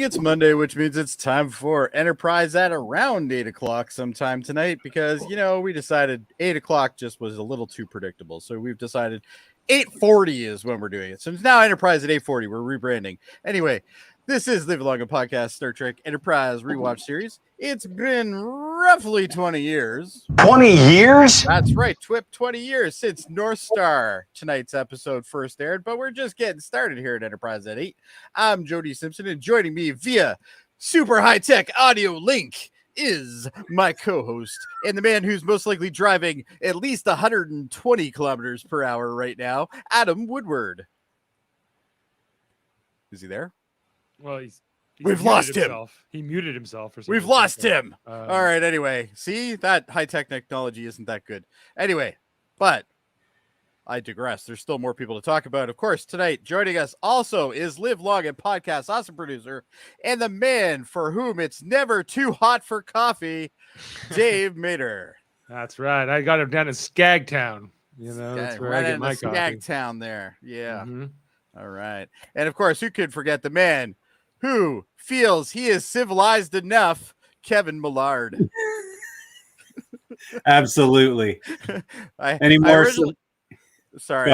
it's Monday, which means it's time for Enterprise at around 8 o'clock sometime tonight because, we decided 8 o'clock just was a little too predictable. So we've decided 8:40 is when we're doing it. So it's now Enterprise at 8:40. We're rebranding. Anyway, this is Live Along a Podcast Star Trek Enterprise Rewatch Series. It's been roughly 20 years. 20 years? That's right. 20 years since North Star tonight's episode first aired, but we're just getting started here at Enterprise at 8. I'm Jody Simpson, and joining me via super high-tech audio link is my co-host and the man who's most likely driving at least 120 kilometers per hour right now, Adam Woodward. Is he there? Well, We've lost him. He muted himself. We've lost him. All right. Anyway, see, that high-tech technology isn't that good. Anyway, but I digress. There's still more people to talk about. Of course, tonight joining us also is Live Long and Podcast awesome producer and the man for whom it's never too hot for coffee, Dave Mater. That's right. I got him down in Skagtown. That's where I get my coffee. Skagtown there. Yeah. Mm-hmm. All right. And of course, who could forget the man who feels he is civilized enough, Kevin Millard. Absolutely. I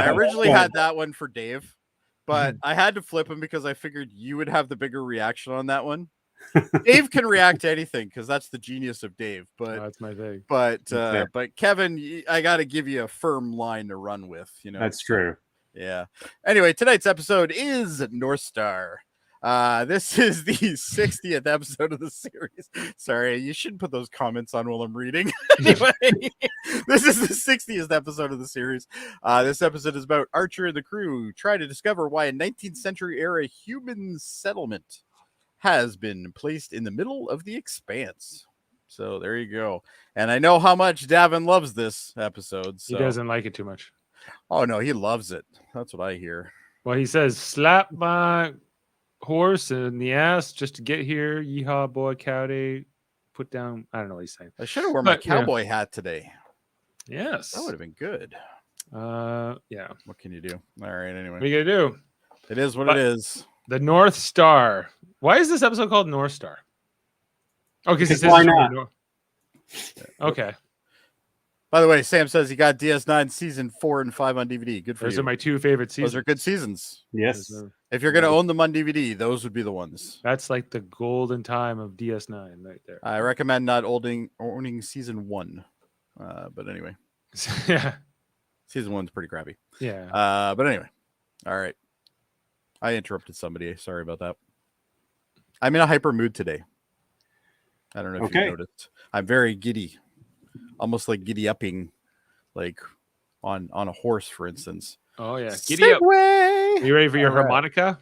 originally had that one for Dave, but I had to flip him because I figured you would have the bigger reaction on that one. Dave can react to anything because that's the genius of Dave. But that's my thing. But Kevin, I got to give you a firm line to run with. That's true. Yeah. Anyway, tonight's episode is North Star. This is the 60th episode of the series. Sorry, you shouldn't put those comments on while I'm reading. Anyway, this is the 60th episode of the series. This episode is about Archer and the crew trying to discover why a 19th century era human settlement has been placed in the middle of the expanse. So there you go. And I know how much Davin loves this episode. So. He doesn't like it too much. Oh, no, he loves it. That's what I hear. Well, he says, slap my horse in the ass just to get here. Yeehaw, boy, cowdy. Put down. I don't know what he's saying. I should have worn my cowboy hat today. Yes. That would have been good. Yeah. What can you do? All right. Anyway. What are you going to do? It is what it is. The North Star. Why is this episode called North Star? Oh, because why not? Okay. By the way, Sam says he got DS9 season 4 and 5 on DVD. Good for you. Those are my two favorite seasons. Those are good seasons. Yes. If you're going to own them on DVD, those would be the ones. That's like the golden time of DS9 right there. I recommend not owning season 1. But anyway. Yeah. Season 1's pretty crappy. Yeah. But anyway. All right. I interrupted somebody. Sorry about that. I'm in a hyper mood today. I don't know if you noticed. I'm very giddy. Almost like giddy upping, like on a horse, for instance. Oh yeah, giddy up. Are you ready for your harmonica?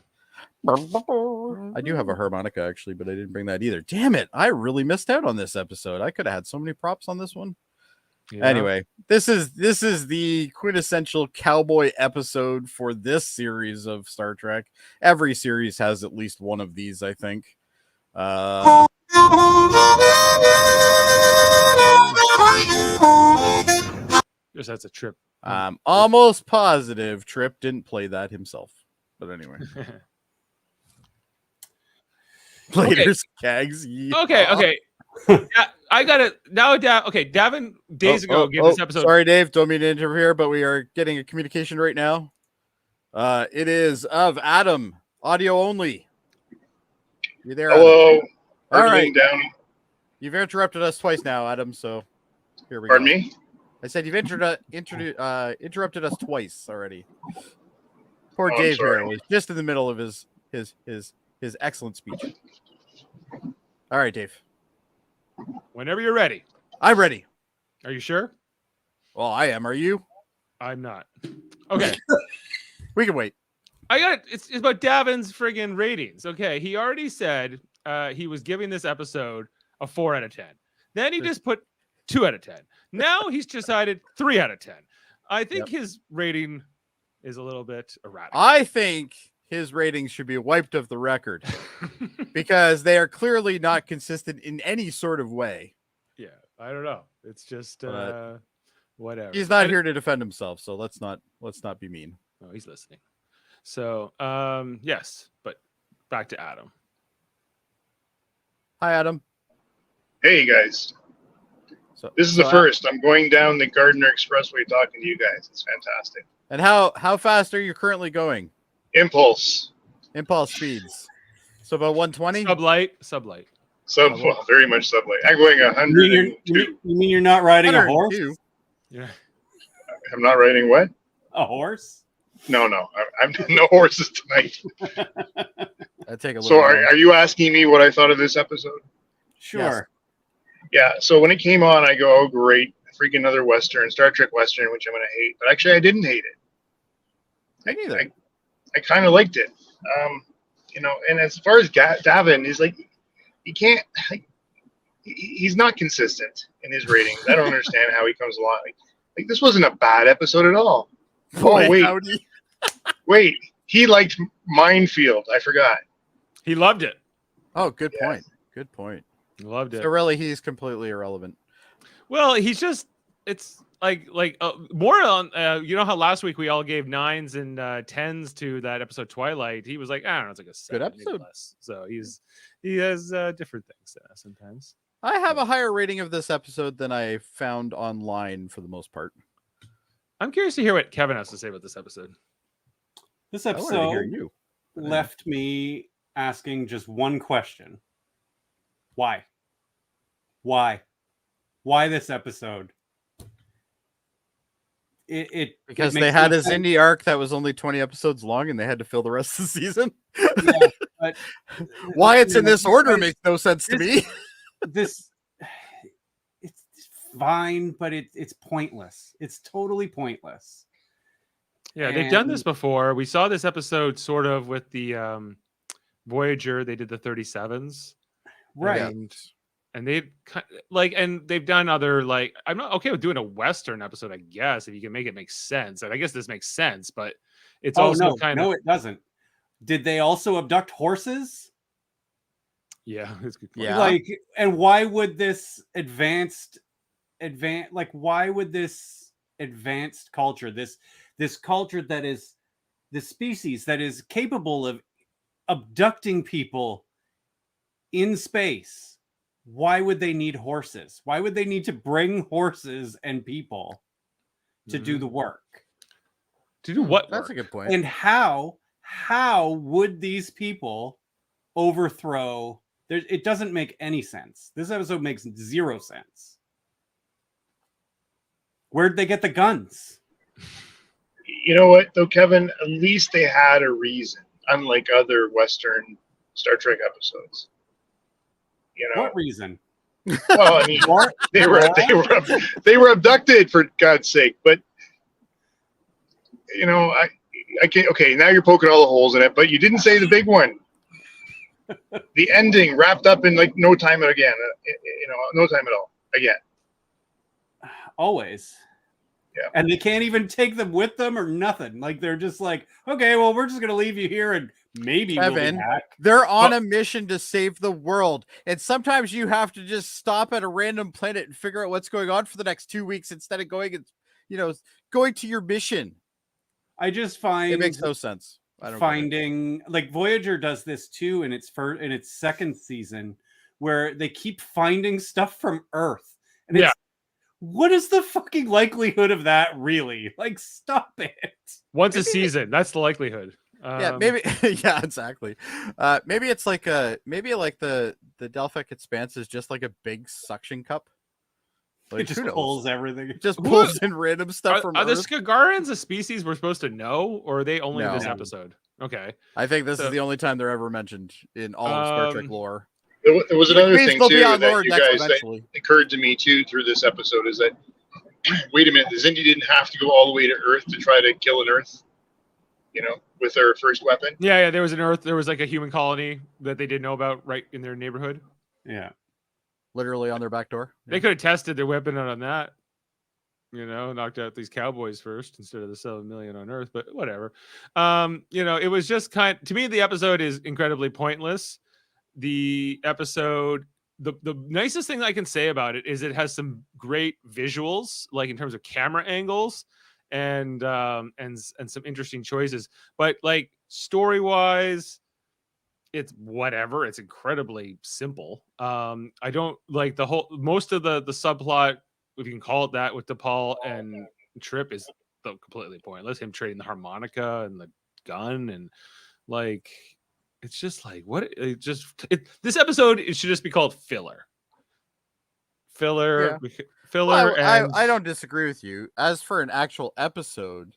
I do have a harmonica actually, but I didn't bring that either. Damn it! I really missed out on this episode. I could have had so many props on this one. Yeah. Anyway, this is the quintessential cowboy episode for this series of Star Trek. Every series has at least one of these, I think. Guess that's a Trip. I'm almost positive Trip didn't play that himself. But anyway. Later, Cags. Okay. Yeah, I got it. Now, Davin, days ago, gave this episode. Sorry, Dave. Don't mean to interfere, but we are getting a communication right now. It is of Adam. Audio only. You there? Hello. Adam? All right. Down. You've interrupted us twice now, Adam. So here we Pardon go. Me? I said you've interrupted us twice already. Poor Dave here was just in the middle of his excellent speech. All right, Dave. Whenever you're ready. I'm ready. Are you sure? Well, I am. Are you? I'm not. Okay. We can wait. I got it. It's about Davin's friggin' ratings. Okay. He already said he was giving this episode a 4 out of 10. Then he just put 2 out of 10. Now he's decided 3 out of 10. I think his rating is a little bit erratic. I think his ratings should be wiped off the record because they are clearly not consistent in any sort of way. Yeah, I don't know. It's just whatever. He's not here to defend himself, so let's not be mean. Oh, he's listening. So, yes, but back to Adam. Hi, Adam. Hey guys, So this is the first. I'm going down the Gardner Expressway talking to you guys. It's fantastic. And how fast are you currently going? Impulse. Impulse speeds. So about 120? Sublight. Well, very much sublight. I'm going 102. You mean you're not riding a horse? 102? Yeah. I'm not riding what? A horse? No. I'm no horses tonight. I take a So little. are you asking me what I thought of this episode? Sure. Yeah. So when it came on, I go, oh great, freaking another Western, Star Trek Western, which I'm gonna hate. But actually, I didn't hate it. Me neither. I kind of liked it. And as far as Davin, he's like, he can't. He's not consistent in his ratings. I don't understand how he comes along. Like this wasn't a bad episode at all. Boy, Oh wait, howdy. wait. He liked Minefield. I forgot. He loved it. Oh, good Yeah. point. Good point. He loved it. So really, he's completely irrelevant. Well, he's just it's like more on you know how last week we all gave 9s and 10s to that episode Twilight. He was like, I don't know, it's like a 7, maybe episode. less. So he has different things sometimes. I have a higher rating of this episode than I found online for the most part. I'm curious to hear what Kevin has to say about this episode. This I wanted to hear episode you. left me asking just one question. Why? Why this episode? Because it they makes had no a sense. Xindi arc that was only 20 episodes long and they had to fill the rest of the season. Yeah, but Why it's in this order because makes no sense to me. this it's fine, but it's pointless. It's totally pointless. Yeah, they've done this And- before. We saw this episode sort of with the Voyager. They did the 37s. Right. And they've and they've done other I'm not okay with doing a Western episode, I guess, if you can make it make sense. And I guess this makes sense, but it's also no, it doesn't. Did they also abduct horses? Yeah, it's a good point. Yeah. And why would this advanced culture, this culture that is the species that is capable of abducting people in space, why would they need horses? Why would they need to bring horses and people to do the work? To do what That's work? a good point. And how would these people overthrow? It doesn't make any sense. This episode makes zero sense. Where'd they get the guns? You know what, though, Kevin? At least they had a reason, unlike other Western Star Trek episodes. You know, What reason? well, I mean, they were abducted, for God's sake. But you know, I can't. Okay, now you're poking all the holes in it, but you didn't say the big one. The ending wrapped up in like no time again. No time at all again. Always. Yeah. And they can't even take them with them or nothing. Like they're just like, okay, well, we're just gonna leave you here and maybe we'll Kevin, be back. they're on a mission to save the world. And sometimes you have to just stop at a random planet and figure out what's going on for the next 2 weeks instead of going to your mission. I just find It makes no sense. I don't get it. finding like Voyager does this too in its second season, where they keep finding stuff from Earth. And Yeah. what is the fucking likelihood of that really? Like, stop it. Once a season, that's the likelihood. Yeah, maybe. Yeah, exactly. Maybe it's like the Delphic Expanse is just like a big suction cup. Like, It just who knows? pulls everything. It just pulls in random stuff from Are the Earth. Skagarans a species we're supposed to know, or are they only No. this episode? Okay. I think this So- is the only time they're ever mentioned in all of Star Trek lore. There was another Which means thing they'll too be on that lore you next guys that eventually. occurred to me too through this episode is that wait a minute, the Xindi didn't have to go all the way to Earth to try to kill an Earth. You know, with their first weapon. Yeah. There was an Earth. There was like a human colony that they didn't know about right in their neighborhood. Yeah. Literally on their back door. They could have tested their weapon out on that. Knocked out these cowboys first instead of the 7 million on Earth, but whatever. It was just to me, the episode is incredibly pointless. The episode, the nicest thing I can say about it is it has some great visuals, like in terms of camera angles and some interesting choices. But like story wise, it's whatever. It's incredibly simple. I don't like most of the subplot, if you can call it that, with DePaul and Trip is completely pointless. Him trading the harmonica and the gun, and like it's just like this episode, it should just be called filler. Well, And I don't disagree with you. As for an actual episode,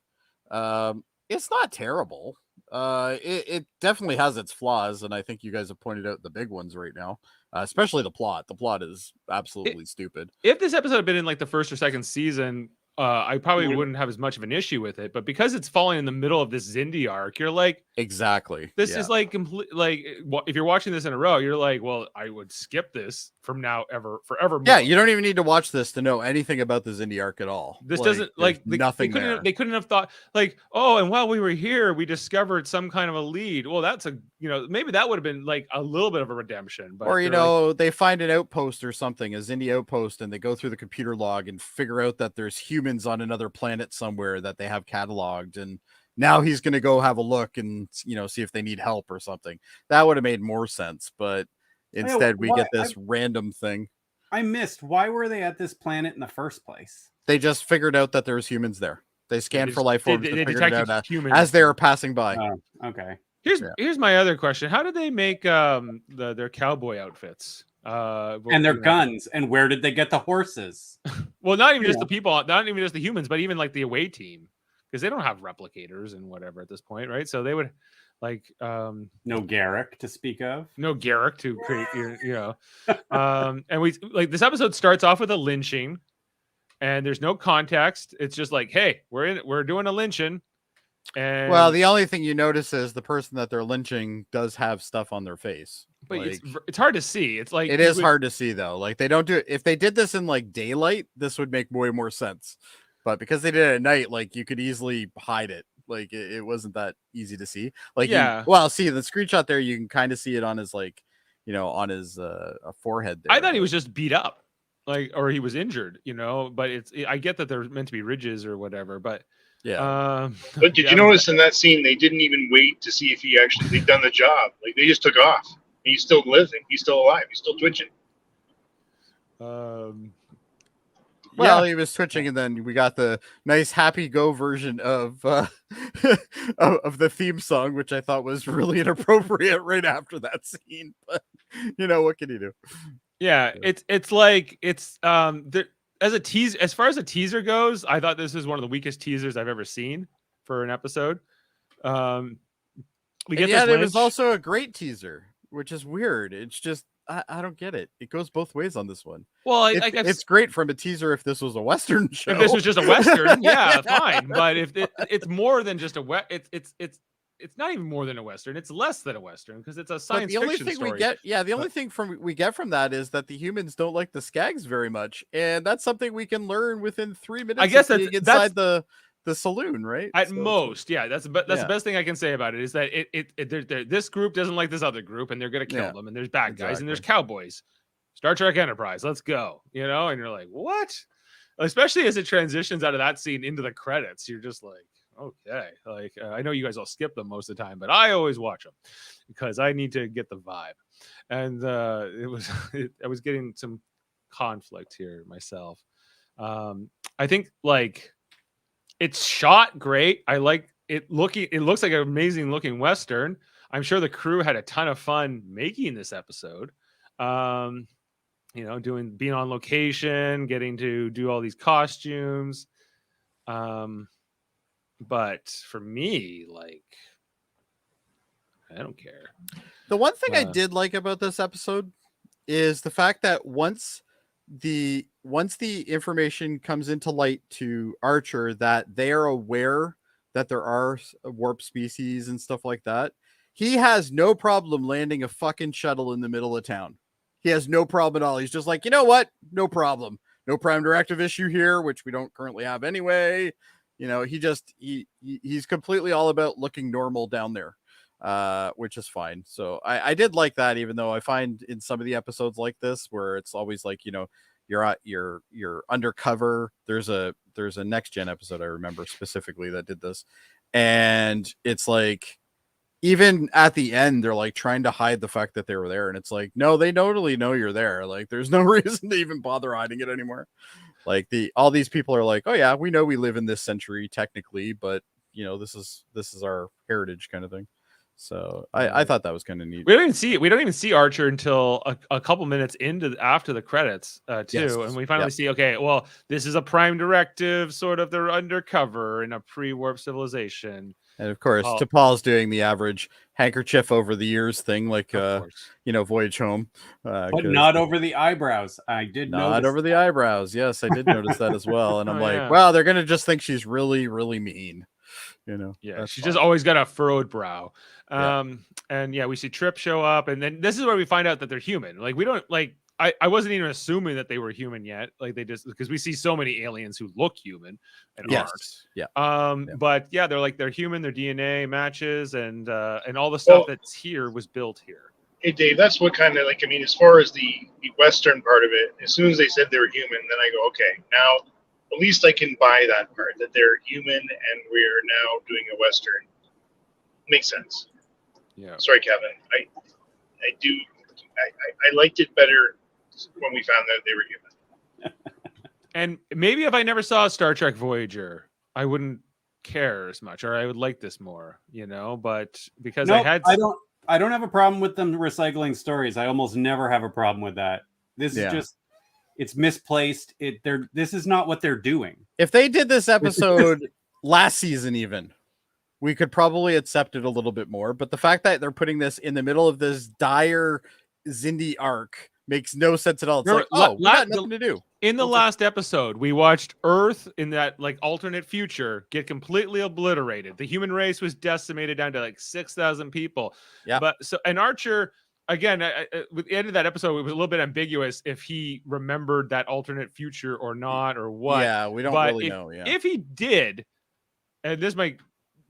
it's not terrible. It definitely has its flaws, and I think you guys have pointed out the big ones right now. Especially the plot. The plot is absolutely stupid. If this episode had been in like the first or second season, I probably wouldn't have as much of an issue with it. But because it's falling in the middle of this Xindi arc, you're like, exactly. This is like complete. Like, if you're watching this in a row, you're like, well, I would skip this from now forever. Yeah, you don't even need to watch this to know anything about the Xindi arc at all. This doesn't like nothing. They couldn't have thought like, oh, and while we were here, we discovered some kind of a lead. Well, that's maybe that would have been like a little bit of a redemption. But or they find an outpost or something, a Xindi outpost, and they go through the computer log and figure out that there's humans on another planet somewhere that they have cataloged, and now he's going to go have a look and see if they need help or something. That would have made more sense, but instead we get this random thing. I missed. Why were they at this planet in the first place? They just figured out that there's humans there. They scanned for life forms and figured it out as they were passing by. Oh, okay. Here's my other question. How did they make their cowboy outfits? And their guns, and where did they get the horses? Well, not even just the people, not even just the humans, but even like the away team, because they don't have replicators and whatever at this point, right? So they would like no Garrick to speak of, no Garrick to create, and we like this episode starts off with a lynching, and there's no context. It's just like, hey, we're doing a lynching. And well, the only thing you notice is the person that they're lynching does have stuff on their face. But it's hard to see. It's like it is hard to see though. Like they don't do it. If they did this in like daylight, this would make way more sense. But because they did it at night, like you could easily hide it. Like it wasn't that easy to see. Like see the screenshot there, you can kind of see it on his on his forehead there. I thought he was just beat up, or he was injured, But I get that they're meant to be ridges or whatever, but. Yeah. But did you notice in that scene they didn't even wait to see if they'd done the job? Like they just took off. He's still living. He's still alive. He's still twitching. He was twitching, and then we got the nice happy go version of of the theme song, which I thought was really inappropriate right after that scene. But what can you do? Yeah, it's like as far as a teaser goes, I thought this is one of the weakest teasers I've ever seen for an episode. It was also a great teaser, which is weird. It's just I don't get it. It goes both ways on this one. Well, it's great from a teaser if this was a Western show. If this was just a Western, yeah, fine. But if it's more than just it's not even more than a Western. It's less than a Western because it's a science fiction story. The only thing we get from that is that the humans don't like the Skags very much, and that's something we can learn within 3 minutes. I guess that's inside the saloon, right? At most, yeah. That's the best thing I can say about it is that this group doesn't like this other group, and they're gonna kill them. And there's bad guys, and there's cowboys. Star Trek Enterprise, let's go. And you're like, what? Especially as it transitions out of that scene into the credits, you're just like. Okay, I know you guys all skip them most of the time, but I always watch them because I need to get the vibe. And I was getting some conflict here myself. I think it's shot great. I like it it looks like an amazing looking Western. I'm sure the crew had a ton of fun making this episode. Being on location, getting to do all these costumes. But for me, I don't care. The one thing I did like about this episode is the fact that once the information comes into light to Archer that they are aware that there are warp species and stuff like that, he has no problem landing a fucking shuttle in the middle of town. He has no problem at all. He's just like, you know what? No problem. No prime directive issue here, which we don't currently have anyway. He's completely all about looking normal down there, which is fine. So I did like that, even though I find in some of the episodes like this where it's always like, you're undercover. There's a next gen episode I remember specifically that did this, and it's like even at the end, they're like trying to hide the fact that they were there, and it's like, no, they totally know you're there. Like, there's no reason to even bother hiding it anymore. Like all these people are like, oh yeah, we know we live in this century technically, but you know, this is our heritage kind of thing. So I thought that was kind of neat. We don't even see Archer until a couple minutes after the credits too. Yes. And we finally see, okay, well, this is a prime directive, sort of, they're undercover in a pre-warp civilization. And of course, T'Pol's doing the average handkerchief over the ears thing, like Voyage Home. But not over the eyebrows. I did not over the eyebrows. Yes, I did notice that as well. And I'm like, yeah. wow, they're gonna just think she's really, really mean. You know, yeah, she's just always got a furrowed brow. And yeah, we see Trip show up, and then this is where we find out that they're human. Like, we don't like. I wasn't even assuming that they were human yet. Like, they just, because we see so many aliens who look human and aren't. Yeah. But yeah, they're human. Their DNA matches, and all the stuff that's here was built here. Hey Dave, that's what kind of like, I mean, as far as the Western part of it, as soon as they said they were human, then I go, okay, now at least I can buy that part, that they're human and we're now doing a Western. Makes sense. Yeah. Sorry, Kevin. I liked it better when we found that they were human. And maybe if I never saw Star Trek Voyager, I wouldn't care as much, or I would like this more, you know, but because I don't have a problem with them recycling stories. I almost never have a problem with that. This is just, it's misplaced. This is not what they're doing. If they did this episode last season, even, we could probably accept it a little bit more. But the fact that they're putting this in the middle of this dire Xindi arc makes no sense at all. It's like, we got nothing to do. In the last episode, we watched Earth in that like alternate future get completely obliterated. The human race was decimated down to like 6,000 people. Yeah. But and Archer, again, with the end of that episode, it was a little bit ambiguous if he remembered that alternate future or not, or what. Yeah, we don't really know. Yeah. If he did, and this might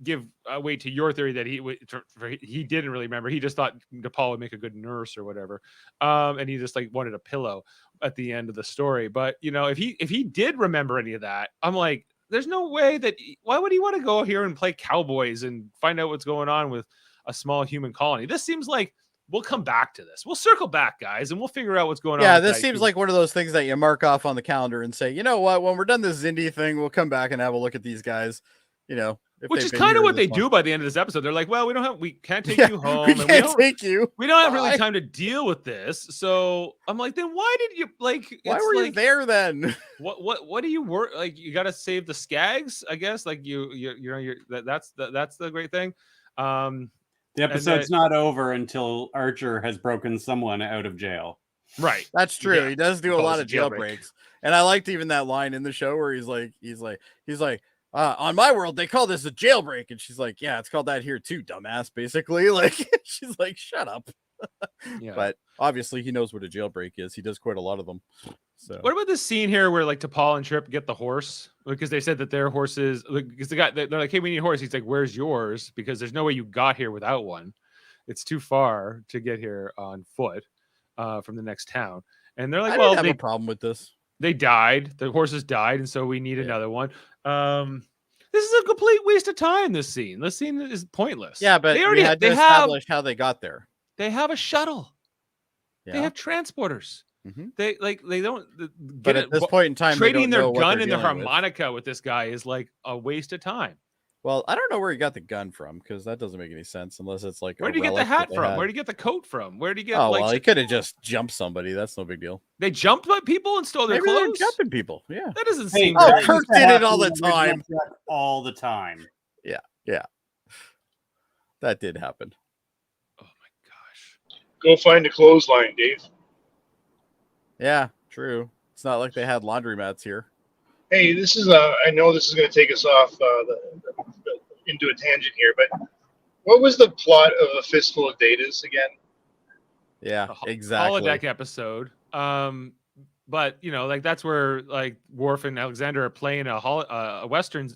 give weight to your theory that he didn't really remember. He just thought T'Pol would make a good nurse or whatever, and he just like wanted a pillow at the end of the story. But you know, if he did remember any of that, I'm like, there's no way that. Why would he want to go here and play cowboys and find out what's going on with a small human colony? This seems like we'll come back to this. We'll circle back, guys, and we'll figure out what's going on. Yeah, this seems like one of those things that you mark off on the calendar and say, you know what, when we're done this Xindi thing, we'll come back and have a look at these guys. You know, which is kind of what they do by the end of this episode. They're like, well, we can't take you home. We can't take you. We don't have really time to deal with this. So I'm like, then why did you why were you there then? What do you work? Like, you got to save the Skags, I guess. Like that's the great thing. The episode's not over until Archer has broken someone out of jail. Right. That's true. Yeah. He does do a lot of jailbreaks. And I liked even that line in the show where he's like, on my world, they call this a jailbreak. And she's like, yeah, it's called that here too, dumbass, basically. Like, she's like, shut up. Yeah. But obviously he knows what a jailbreak is. He does quite a lot of them. So what about this scene here where like T'Pol and Trip get the horse? Because they said that their horses, because they're like, hey, we need a horse. He's like, where's yours? Because there's no way you got here without one. It's too far to get here on foot from the next town. And they're like, I didn't have a problem with this. They died. The horses died, and so we need another one. This is a complete waste of time. This scene is pointless. Yeah, but they had to establish how they got there. They have a shuttle. Yeah. They have transporters. Mm-hmm. They don't. But at this point in time, trading their gun and their harmonica with this guy is like a waste of time. Well, I don't know where he got the gun from, because that doesn't make any sense unless it's like. Where did he get the hat from? Where did he get the coat from? Where did he get? Oh, well, he could have just jumped somebody. That's no big deal. They jumped people and stole their clothes. They're jumping people. Yeah, that doesn't seem. Oh, Kirk did it all the time. All the time. Yeah, that did happen. Oh my gosh! Go find a clothesline, Dave. Yeah, true. It's not like they had laundromats here. Hey, this is I know this is going to take us off into a tangent here, but what was the plot of A Fistful of Datas again? Yeah, exactly. Holodeck episode. But you know, like that's where like Worf and Alexander are playing a Western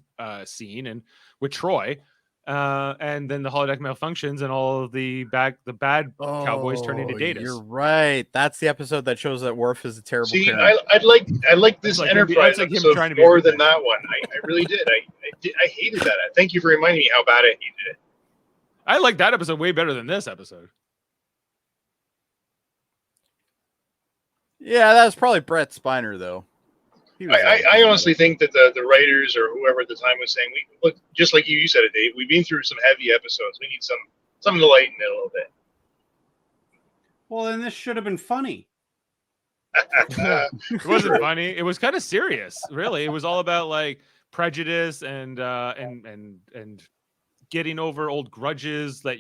scene and with Troy, and then the holodeck malfunctions and all of the bad cowboys turn into Datas. You're right. That's the episode that shows that Worf is a terrible. See, parent. I like this Enterprise episode more than that one. I really did. I hated that. Thank you for reminding me how bad I hated it. I like that episode way better than this episode. Yeah, that was probably Brett Spiner though. I honestly think that the writers or whoever at the time was saying, we look just like you said it, Dave. We've been through some heavy episodes. We need something to lighten it a little bit. Well, then this should have been funny. It wasn't funny. It was kind of serious, really. It was all about like prejudice and getting over old grudges that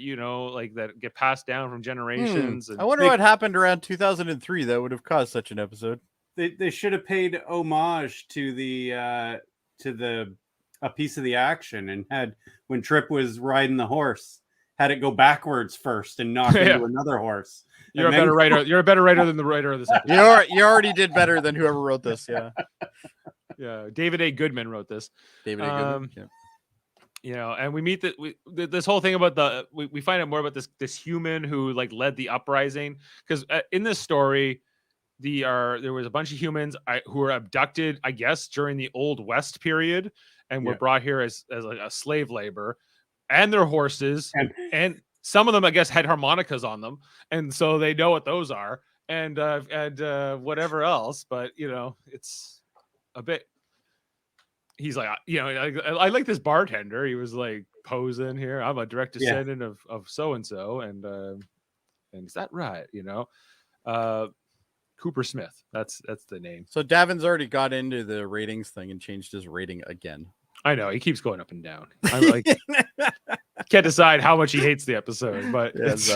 like that get passed down from generations. And I wonder what happened around 2003 that would have caused such an episode. They should have paid homage to a piece of the action and had when Trip was riding the horse, had it go backwards first and knock into another horse. You're a better writer. You're a better writer than the writer of this episode. You already did better than whoever wrote this. Yeah. Yeah. David A. Goodman wrote this. David A. Goodman. Yeah. And we meet this whole thing about we find out more about this human who like led the uprising, because in this story there was a bunch of humans who were abducted, I guess, during the Old West period, and were brought here as like a slave labor, and their horses, and some of them, I guess, had harmonicas on them, and so they know what those are, and whatever else. But it's a bit. He's like, I like this bartender. He was like posing here. I'm a direct descendant of so and so, and is that right? Cooper Smith. That's the name. So Davin's already got into the ratings thing and changed his rating again. I know he keeps going up and down. I'm like, can't decide how much he hates the episode, but it's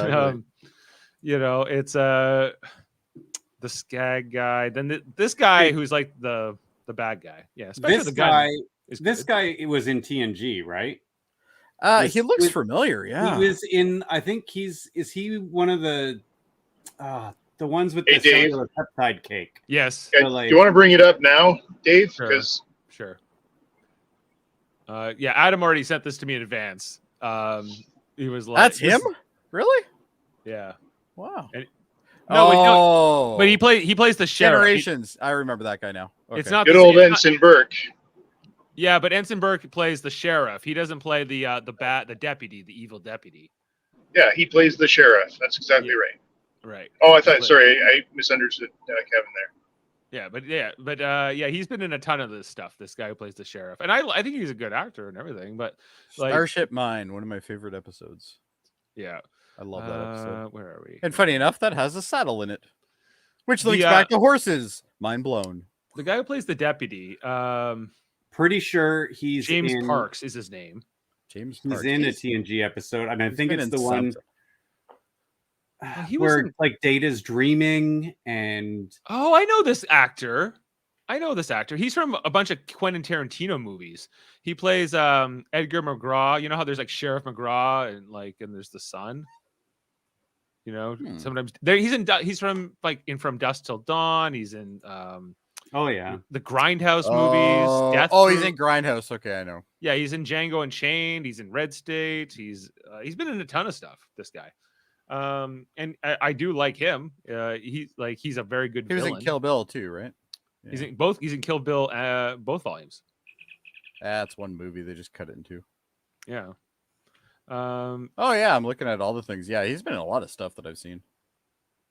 it's the Skag guy. Then this guy who's like the bad guy. Yeah, this guy. This guy was in TNG, right? He looks familiar. Yeah, he was in. I think is he one of the ones with the cellular peptide cake? Yes. Okay. Do you want to bring it up now, Dave? Because sure. Yeah, Adam already sent this to me in advance. He was like, "That's him, really?" Yeah. Wow. But he plays the sheriff. Generations. I remember that guy now. Okay. It's not good old Ensign Burke. Yeah, but Ensign Burke plays the sheriff. He doesn't play the deputy, the evil deputy. Yeah, he plays the sheriff. That's exactly right. Right. Oh, I thought. Sorry, I misunderstood Kevin there. Yeah, he's been in a ton of this stuff. This guy who plays the sheriff, and I think he's a good actor and everything. But like, Starship Mine, one of my favorite episodes. Yeah, I love that episode. Where are we? And funny enough, that has a saddle in it, which links back to horses. Mind blown. The guy who plays the deputy, pretty sure he's James Parks is his name. James Parks. He's in a TNG episode. I mean, I think it's the one. He where like Data's dreaming and I know this actor. He's from a bunch of Quentin Tarantino movies. He plays Edgar McGraw. You know how there's like Sheriff McGraw and there's the son. Sometimes he's from From Dusk Till Dawn. He's in the Grindhouse movies. He's in Grindhouse. Okay, I know. Yeah, he's in Django Unchained. He's in Red State. He's been in a ton of stuff. This guy. And I do like him. He's a very good villain. He was in Kill Bill too, right? Yeah. He's in Kill Bill, both volumes. That's one movie. They just cut it in two. Yeah. I'm looking at all the things. Yeah, he's been in a lot of stuff that I've seen.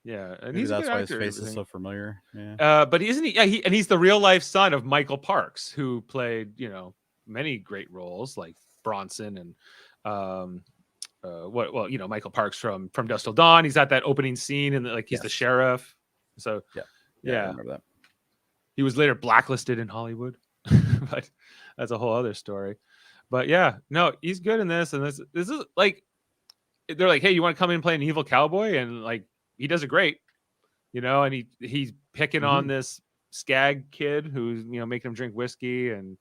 Yeah, and maybe that's why his face is so familiar. Yeah. But isn't he? Yeah, he's the real life son of Michael Parks, who played many great roles like Bronson and Michael Parks from Dusk Till Dawn. He's at that opening scene and he's the sheriff. So yeah, I remember that. He was later blacklisted in Hollywood, but that's a whole other story. But yeah, no, he's good in this. And this is like, they're like, hey, you want to come in and play an evil cowboy? And like, he does it great, and he's picking on this Skag kid who's, making him drink whiskey, and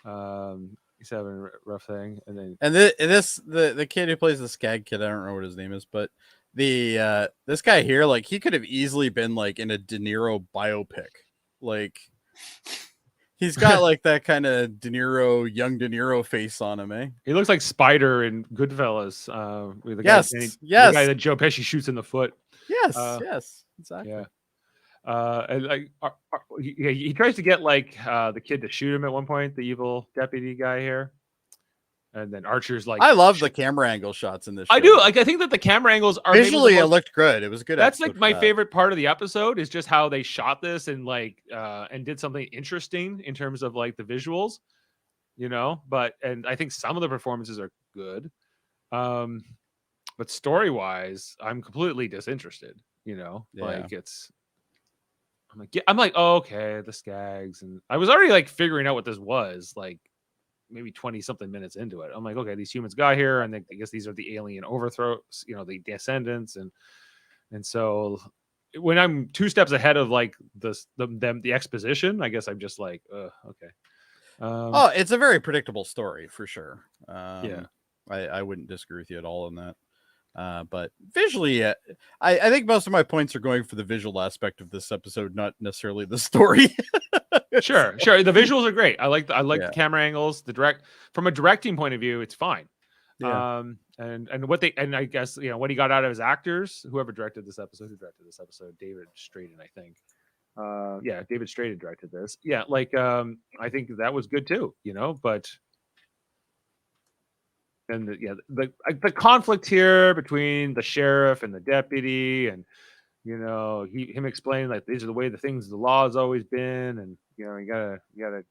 he's having a rough thing. The kid who plays the Skag kid, I don't know what his name is, but this guy here, like, he could have easily been like in a De Niro biopic. Like, he's got like that kind of young De Niro face on him, eh? He looks like Spider in Goodfellas. With the the guy that Joe Pesci shoots in the foot. Yes, exactly. Yeah. And like he tries to get like the kid to shoot him at one point, the evil deputy guy here. And then Archer's like, I love the camera angle shots in this show. I do. Like, I think that the camera angles are maybe the visually it most- looked good. It was a good. That's episode like for my that. favorite part of the episode is just how they shot this and like and did something interesting in terms of like the visuals, you know. And I think some of the performances are good, but story wise, I'm completely disinterested. You know, Yeah. like I'm like, oh, okay, the Skags, and I was already like figuring out what this was like. Maybe 20 something minutes into it. I'm like, okay, these humans got here, and I guess these are the alien overthrows, you know, the descendants, and so when I'm 2 steps ahead of like the exposition, I guess I'm just like, okay. Oh, it's a very predictable story for sure. Yeah, I wouldn't disagree with you at all on that. But visually, I think most of my points are going for the visual aspect of this episode, not necessarily the story. sure. The visuals are great. I like Yeah. the camera angles, from a directing point of view, it's fine. Yeah. And I guess, you know, what he got out of his actors, who directed this episode, David Straden, I think. Yeah, David Straden directed this. Yeah, like I think that was good too, you know, but and the conflict here between the sheriff and the deputy, and you know, him explaining like these are the way the law has always been, and you know, you gotta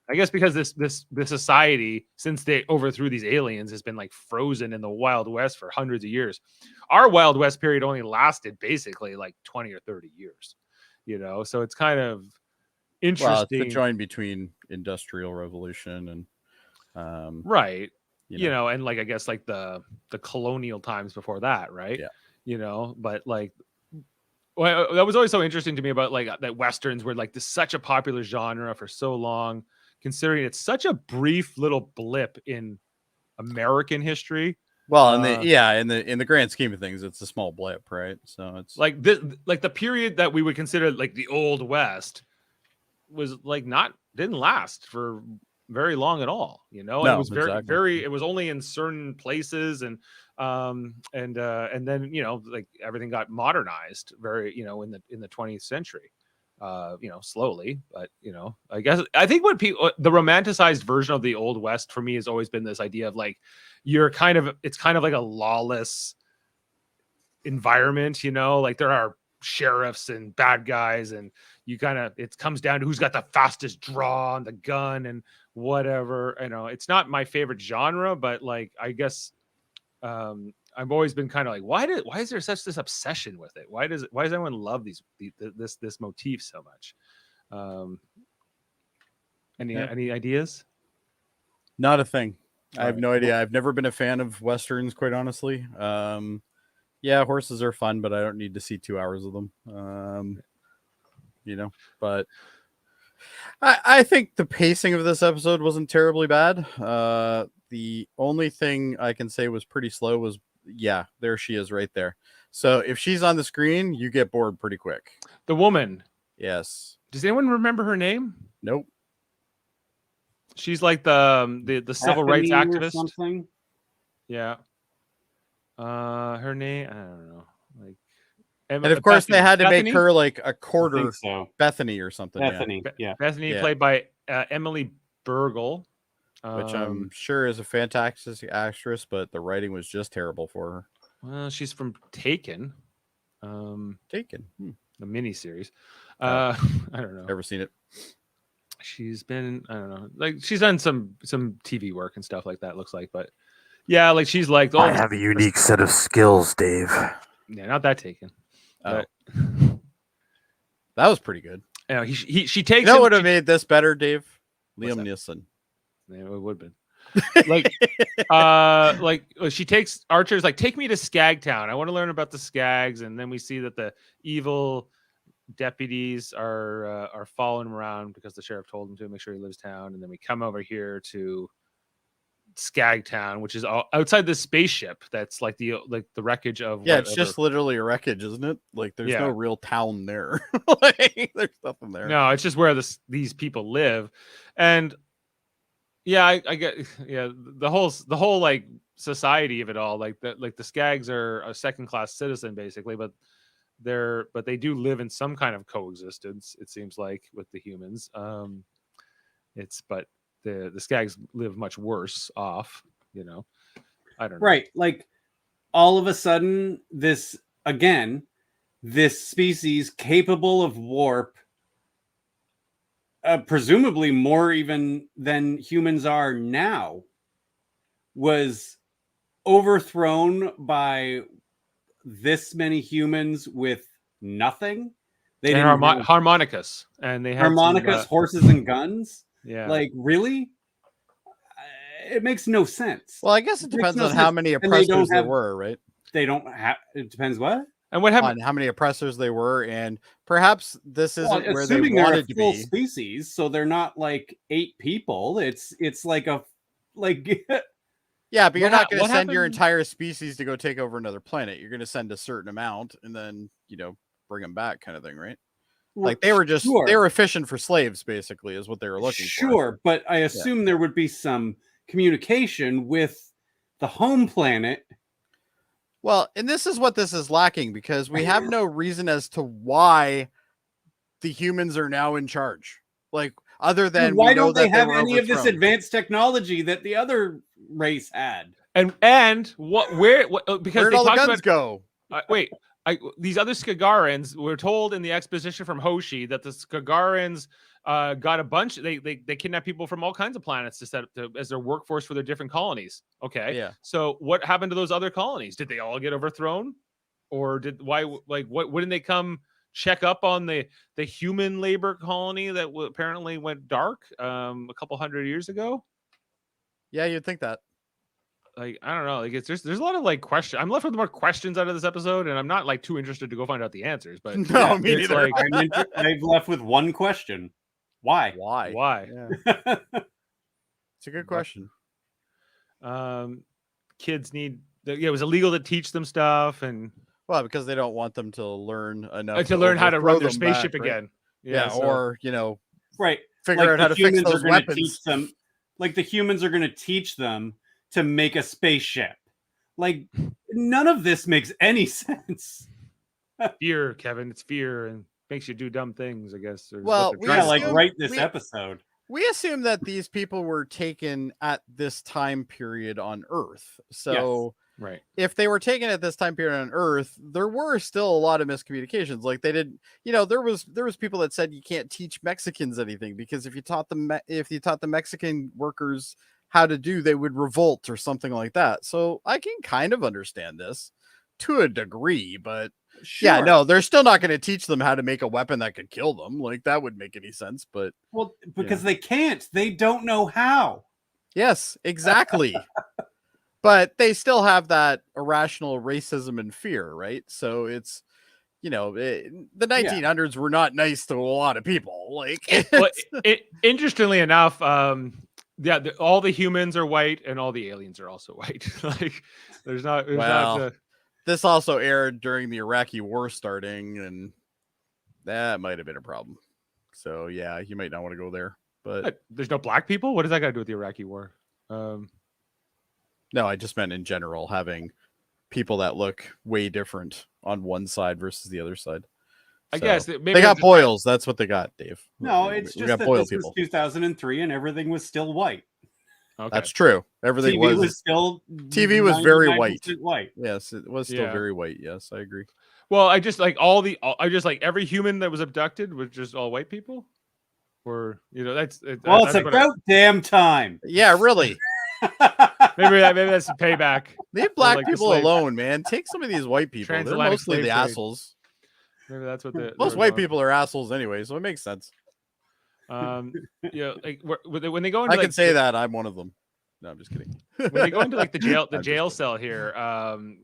I guess because this society, since they overthrew these aliens, has been like frozen in the Wild West for hundreds of years. Our Wild West period only lasted basically like 20 or 30 years, you know, so it's kind of interesting. Well, it's the join between Industrial Revolution and right. You know, and like I guess like the colonial times before that, right? Yeah. You know, but like well, that was always so interesting to me about like that Westerns were like such a popular genre for so long, considering it's such a brief little blip in American history. Well, in the grand scheme of things, it's a small blip, right? So it's like this, like the period that we would consider like the Old West was like didn't last for very long at all, you know. No, It was exactly. it was only in certain places, and then, you know, like everything got modernized very, you know, in the 20th century, you know, slowly, but you know, I think what people, the romanticized version of the Old West for me has always been this idea of like it's kind of like a lawless environment, you know, like there are sheriffs and bad guys, and it comes down to who's got the fastest draw on the gun and whatever. You know, it's not my favorite genre, but like I guess I've always been kind of like, why is there such this obsession with it? Why does everyone love this motif so much? Any ideas? not a thing. I have Right. no idea. I've never been a fan of Westerns, quite honestly. Yeah, horses are fun, but I don't need to see 2 hours of them. You know, but I think the pacing of this episode wasn't terribly bad. The only thing I can say was pretty slow was, yeah, there she is right there. So if she's on the screen, you get bored pretty quick. The woman. Yes. Does anyone remember her name? Nope. She's like the civil rights Bethany or activist. something. Yeah. Her name, I don't know. Like, And of course, they had to Bethany? make her like a I quarter think so. Bethany or something. yeah. Bethany. Yeah. Bethany, Yeah. played by Emily Burgle, Which I'm sure is a fantastic actress, but the writing was just terrible for her. well, she's from Taken, Taken. the miniseries. Oh. I don't know. Never seen it. She's been, I don't know, like she's done some TV work and stuff like that. Looks like, but yeah, like she's like, I have a unique set of skills, Dave. yeah, not that Taken. Oh, But, that was pretty good. you know, she You takes know him- what would have made this better, Dave? What's Liam that? Neeson. Yeah, it would have been. Like she takes Archer's like, take me to Skagtown. I want to learn about the Skags, and then we see that the evil deputies are following him around because the sheriff told him to make sure he leaves town. And then we come over here to Skagtown, which is outside the spaceship. That's like the wreckage of Yeah, it's whatever. just literally a wreckage, isn't it? Like there's Yeah. no real town there. Like, there's nothing there. No, it's just where these people live. And yeah, I get, yeah, the whole like society of it all, like the Skags are a second class citizen basically, but they do live in some kind of coexistence, it seems like, with the humans. But the Skags live much worse off. You know, I don't know. Right. Like all of a sudden, this species capable of warp, presumably more even than humans are now, was overthrown by this many humans with nothing. They And didn't have harmonicas, and they had harmonicas, horses, and guns. Yeah. Like, really? It makes no sense. Well, I guess it depends on how many And they oppressors don't there have- were, right? They don't have. It depends what. And what happened? On how many oppressors they were, and perhaps this isn't Well, where they assuming they're a wanted to full be. species, so they're not like 8 people. It's like a like. Yeah, but you're What not going to what send your happened- entire species to go take over another planet. You're going to send a certain amount and then, bring them back, kind of thing, right? Like they were just Sure. they were fishing for slaves, basically, is what they were looking for. Sure, but I assume there would be some communication with the home planet. Well, and this is what this is lacking, because we have no reason as to why the humans are now in charge. Like, other than Why we know don't they that have were any of this overthrown. advanced technology that the other race had? And what? Where? What, because Where'd they all the talked guns about. go? Wait, these other Skagarans were told in the exposition from Hoshi that the Skagarans got a bunch. They kidnapped people from all kinds of planets to set up as their workforce for their different colonies. Okay, Yeah. So what happened to those other colonies? Did they all get overthrown, or what? Wouldn't they come check up on the human labor colony that apparently went dark a couple hundred years ago? Yeah, you'd think that. Like, I don't know. Like, there's a lot of like questions. I'm left with more questions out of this episode, and I'm not like too interested to go find out the answers. But No, me it's neither. like, I've left with one question: Why? Why? Yeah. It's a good question. Kids need. It was illegal to teach them stuff and Well, because they don't want them to learn enough to learn how to run overthrow their them back, spaceship right? again. Yeah, so- or Right. figure out how to the fix humans are those gonna weapons. Teach them, like the humans are going to teach them to make a spaceship. Like none of this makes any sense. fear, Kevin. It's fear and makes you do dumb things. I guess. Or Well, what we they're Yeah, trying to like do. write this we- episode. We assume that these people were taken at this time period on Earth. So Right. if they were taken at this time period on Earth, there were still a lot of miscommunications. Like they did, there was people that said you can't teach Mexicans anything because if you taught the Mexican workers how to do, they would revolt or something like that. So I can kind of understand this to a degree, but yeah, Sure. no, they're still not going to teach them how to make a weapon that could kill them. Like that wouldn't make any sense, but Well, because they can't. They don't know how. yes, exactly. But they still have that irrational racism and fear, right? So it's, the 1900s were not nice to a lot of people. Like, Well, interestingly enough, all the humans are white and all the aliens are also white. Like, there's not. This also aired during the Iraqi war starting, and that might have been a problem. So yeah, you might not want to go there. But there's no black people. What does that got to do with the Iraqi war? no, I just meant in general having people that look way different on one side versus the other side. I So, guess maybe they got it's- boils. That's what they got, Dave. No, We it's just got that boil this people. was 2003 and everything was still white. Okay. That's true. Everything TV was still TV was very 99% white. Yes, it was still Yeah. very white. Yes, I agree. Well, I just like every human that was abducted was just all white people, or that's. Well, it's that's what I- about damn time. Yeah, really. maybe that's a payback. Leave black like the people slave- alone, man. Take some of these white people. They're Transatlantic mostly slave the trade. assholes. Maybe that's what the Most white people are assholes anyway, so it makes sense. Like when they go into I can like, say that I'm one of them. No, I'm just kidding. when they go into like the jail I'm just jail kidding. cell here,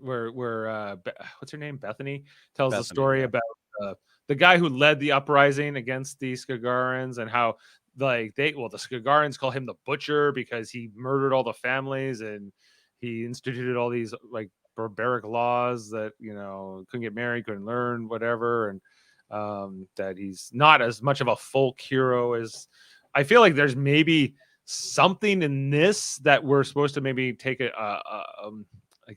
where what's her name, Bethany tells the Bethany, story yeah. about the guy who led the uprising against the Skagarans and how the Skagarans call him the butcher because he murdered all the families and he instituted all these like barbaric laws that couldn't get married, couldn't learn, whatever, and that he's not as much of a folk hero as I feel like there's maybe something in this that we're supposed to maybe take like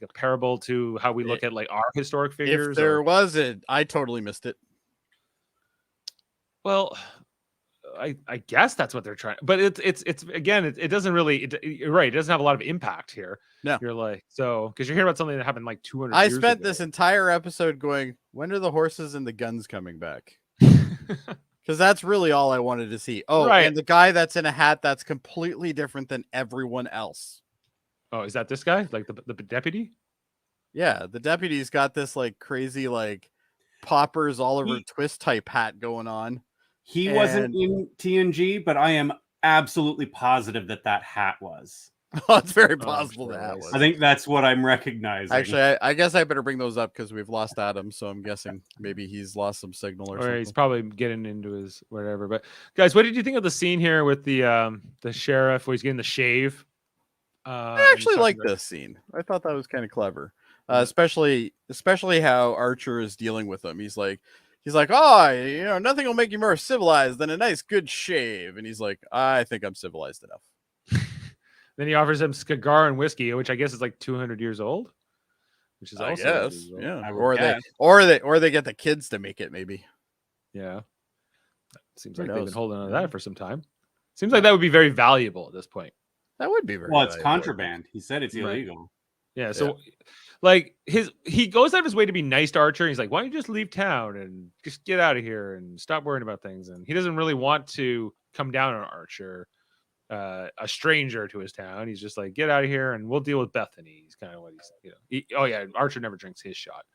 a parable to how we look at like our historic figures. If there was it, I totally missed it. Well, I guess that's what they're trying, but it's again, it doesn't really, you're right, it doesn't have a lot of impact here. No. You're like, so because you're hearing about something that happened like 200 I years spent ago. this entire episode going, when are the horses and the guns coming back? Because that's really all I wanted to see. Oh, Right. and the guy that's in a hat that's completely different than everyone else. Oh, is that this guy, like the deputy? Yeah, the deputy's got this like crazy like Poppers Oliver Twist type hat going on. He wasn't in TNG, but I am absolutely positive that hat was. Oh, it's very possible sure that it was. I think that's what I'm recognizing. Actually, I guess I better bring those up because we've lost Adam, so I'm guessing maybe he's lost some signal or Or something. he's probably getting into his whatever. But guys, what did you think of the scene here with the sheriff where he's getting the shave? I actually like this scene. I thought that was kind of clever, especially how Archer is dealing with him. He's like, oh, nothing will make you more civilized than a nice good shave. And he's like, I think I'm civilized enough. Then he offers him cigar and whiskey, which I guess is like 200 years old, which is I also guess, old. yeah. guess. Or they get the kids to make it, maybe. Yeah. Seems Who like they've been knows? holding on to that for some time. Seems like that would be very valuable at this point. That would be very Well, it's valuable. contraband. He said it's Right. illegal. Yeah. So like he goes out of his way to be nice to Archer. And he's like, why don't you just leave town and just get out of here and stop worrying about things? And he doesn't really want to come down on Archer, a stranger to his town. He's just like, get out of here and we'll deal with Bethany. He's kind of what he's, oh yeah, Archer never drinks his shot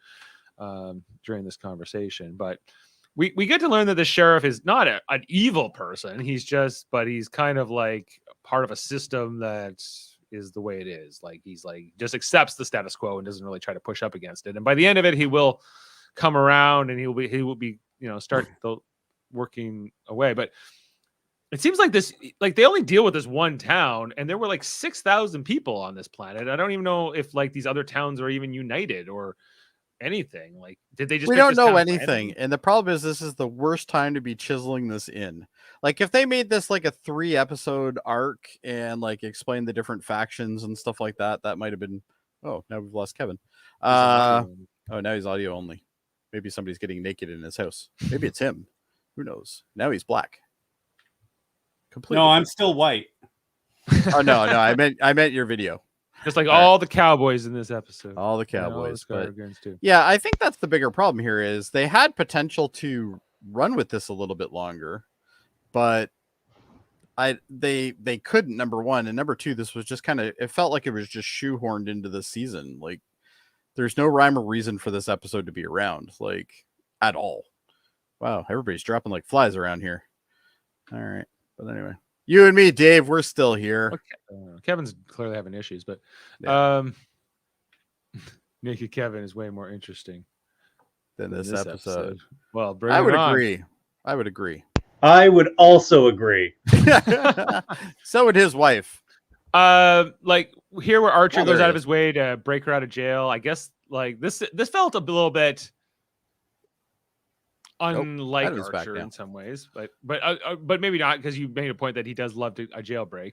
during this conversation. But we get to learn that the sheriff is not an evil person. He's kind of like part of a system that is the way it is. Like he's like just accepts the status quo and doesn't really try to push up against it. And by the end of it, he will come around and he will be start working away. But it seems like they only deal with this one town, and there were like 6,000 people on this planet. I don't even know if like these other towns are even united or anything. Like, did they just? We don't know anything, and the problem is this is the worst time to be chiseling this in. Like, if they made this like a 3-episode arc and like explained the different factions and stuff like that, that might have been. Oh, now we've lost Kevin. Oh, now he's audio only. Maybe somebody's getting naked in his house. Maybe it's him. Who knows? Now he's black. Completely. No, I'm still white. Oh no, I meant your video. Just like all the cowboys in this episode. All the And all Cowboys. the But Scargans too. yeah, I think that's the bigger problem here is they had potential to run with this a little bit longer, but they couldn't, number one, and number two, this was just kind of, it felt like it was just shoehorned into the season. Like there's no rhyme or reason for this episode to be around, like at all. Wow, everybody's dropping like flies around here. All right. But anyway, you and me, Dave, we're still here. Okay. Kevin's clearly having issues, but Naked Kevin is way more interesting Than this episode. Well, I would agree. I would agree. I would also agree. So would his wife. Like here where Archer Oh, goes there out he of his way to break her out of jail. I guess like this felt a little bit unlike Adam's back Archer now. in some ways, but maybe not, because you made a point that he does love a jailbreak.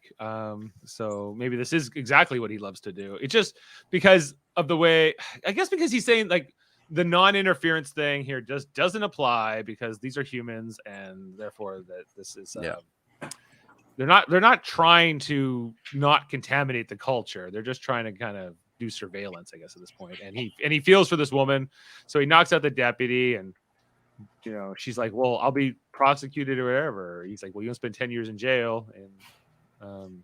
So maybe this is exactly what he loves to do. It's just because of the way, I guess, because he's saying like the non-interference thing here just doesn't apply because these are humans, and therefore that this is they're not trying to not contaminate the culture. They're just trying to kind of do surveillance, I guess, at this point. And he feels for this woman, so he knocks out the deputy, and she's like, well, I'll be prosecuted or whatever. He's like, well, you'll spend 10 years in jail and,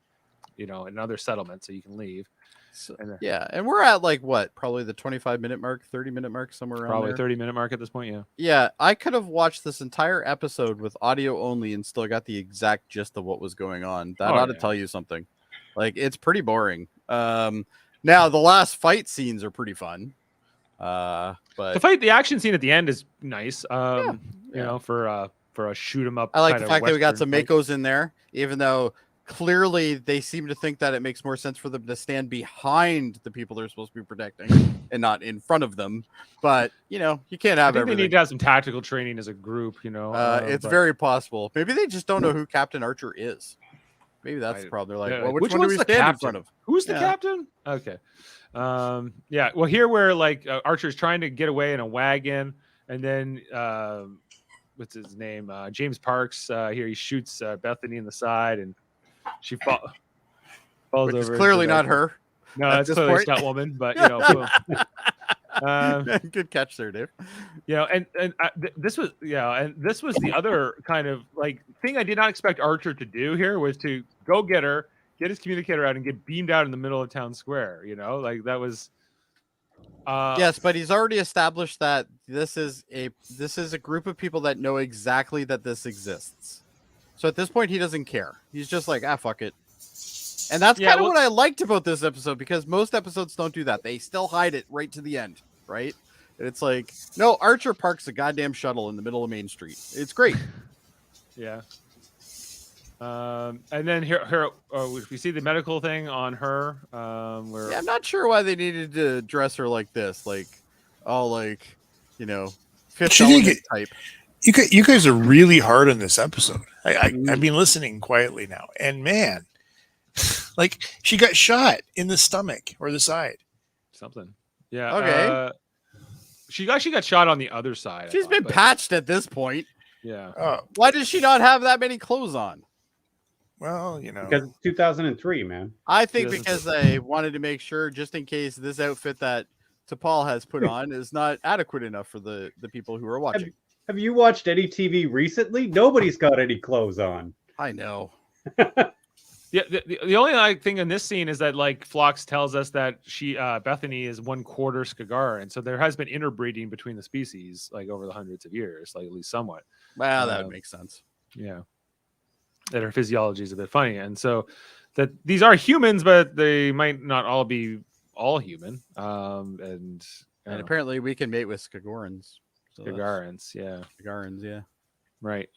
another settlement, so you can leave. So, yeah. And we're at like what? Probably the 25-minute mark, 30-minute mark, somewhere around Probably there. 30-minute mark at this point. Yeah. Yeah. I could have watched this entire episode with audio only and still got the exact gist of what was going on. That ought to tell you something. Like, it's pretty boring. Now the last fight scenes are pretty fun. But the action scene at the end is nice. For a shoot 'em up. I like kind the of fact that we got Western some fight. Makos in there, even though clearly they seem to think that it makes more sense for them to stand behind the people they're supposed to be protecting and not in front of them. But you can't I have think everything. they need to have some tactical training as a group. It's very possible. Maybe they just don't know who Captain Archer is. Maybe that's the problem. They're like, well, which one do we stand in front of? Who's the captain? Okay. Well, here where like Archer's trying to get away in a wagon, and then what's his name? James Parks. Here he shoots Bethany in the side, and she falls Which over. is clearly into, not like, her. No, at that's this clearly a point. stunt woman, but you know, boom. Good catch there, Dave. You know, and this was the other kind of like thing I did not expect Archer to do here was to go get her, get his communicator out, and get beamed out in the middle of town square. You know, like that was. Yes, but he's already established that this is a group of people that know exactly that this exists. So at this point, he doesn't care. He's just like, fuck it. And that's kind of what I liked about this episode, because most episodes don't do that. They still hide it right to the end, right? And it's like, no, Archer parks a goddamn shuttle in the middle of Main Street. It's great. Yeah. And then here we see the medical thing on her. Where I'm not sure why they needed to dress her like this, like all like, you know, Fifth Element type. You guys are really hard on this episode. I've been listening quietly now, and man, like she got shot in the stomach or the side. Something. Yeah. Okay. She actually got shot on the other side. She's been patched at this point. Yeah. Why does she not have that many clothes on? Well, you know, because it's 2003, man. I think because they wanted to make sure, just in case this outfit that T'Pol has put on is not adequate enough for the people who are watching. Have you watched any TV recently? Nobody's got any clothes on. I know. Yeah, the only thing in this scene is that like Phlox tells us that Bethany is 1/4 Skagaran, and so there has been interbreeding between the species like over the hundreds of years, like at least somewhat. Well, that would make sense. Yeah, that her physiology is a bit funny, and so that these are humans, but they might not all be all human. And apparently we can mate with Skagarans. So Skagarans, yeah. Skagarans, yeah. Right.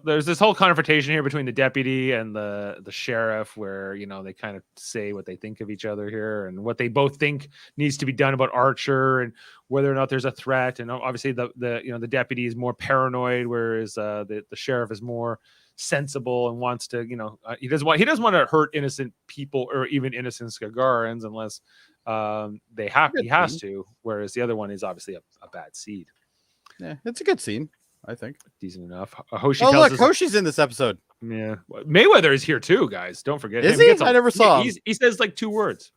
There's this whole confrontation here between the deputy and the sheriff, where you know they kind of say what they think of each other here and what they both think needs to be done about Archer and whether or not there's a threat. And obviously the deputy is more paranoid, whereas the sheriff is more sensible and wants to, he doesn't want to hurt innocent people or even innocent Skagarans unless he has to. Whereas the other one is obviously a bad seed. Yeah, it's a good scene. I think decent enough. Hoshi Hoshi's in this episode. Yeah, Mayweather is here too, guys. Don't forget. Is he? I never saw him. He says like 2 words.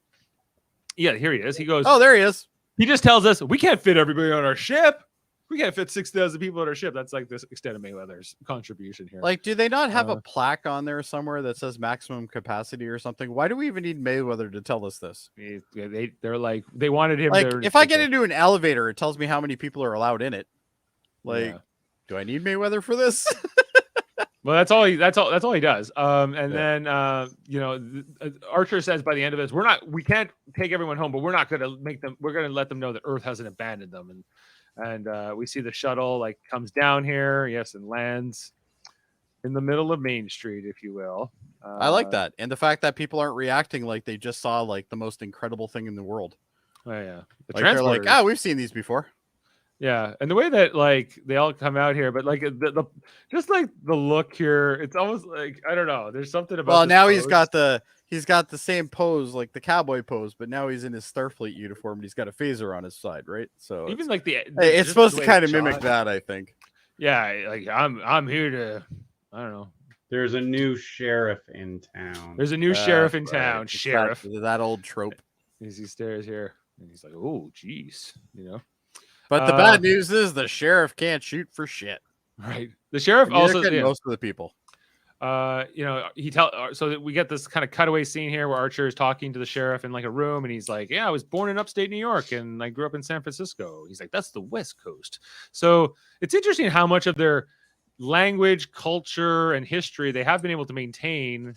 Yeah, here he is. He goes. Oh, there he is. He just tells us we can't fit everybody on our ship. We can't fit 6,000 people on our ship. That's like this extent of Mayweather's contribution here. Like, do they not have a plaque on there somewhere that says maximum capacity or something? Why do we even need Mayweather to tell us this? They're like they wanted him. Like, if I get into an elevator, it tells me how many people are allowed in it. Like. Yeah. Do I need Mayweather for this? Well, that's all he does. Then Archer says by the end of this, we can't take everyone home, but we're going to let them know that Earth hasn't abandoned them. And we see the shuttle like comes down here, yes, and lands in the middle of Main Street, if you will. I like that. And the fact that people aren't reacting like they just saw like the most incredible thing in the world. Oh yeah. They're like, we've seen these before. Yeah, and the way that like they all come out here, but like the just like the look here, it's almost like I don't know. There's something about. Well, now he's got the same pose, like the cowboy pose, but now he's in his Starfleet uniform and he's got a phaser on his side, right? So even like it's supposed to kind of mimic that, I think. Yeah, like I'm here to, I don't know. There's a new sheriff in town. There's a new sheriff in town. Sheriff. That old trope. As he stares here, and he's like, "Oh, geez," But the bad news is the sheriff can't shoot for shit. Right. The sheriff also most of the people. So that we get this kind of cutaway scene here where Archer is talking to the sheriff in like a room, and he's like, "Yeah, I was born in upstate New York and I grew up in San Francisco." He's like, "That's the West Coast." So it's interesting how much of their language, culture, and history they have been able to maintain,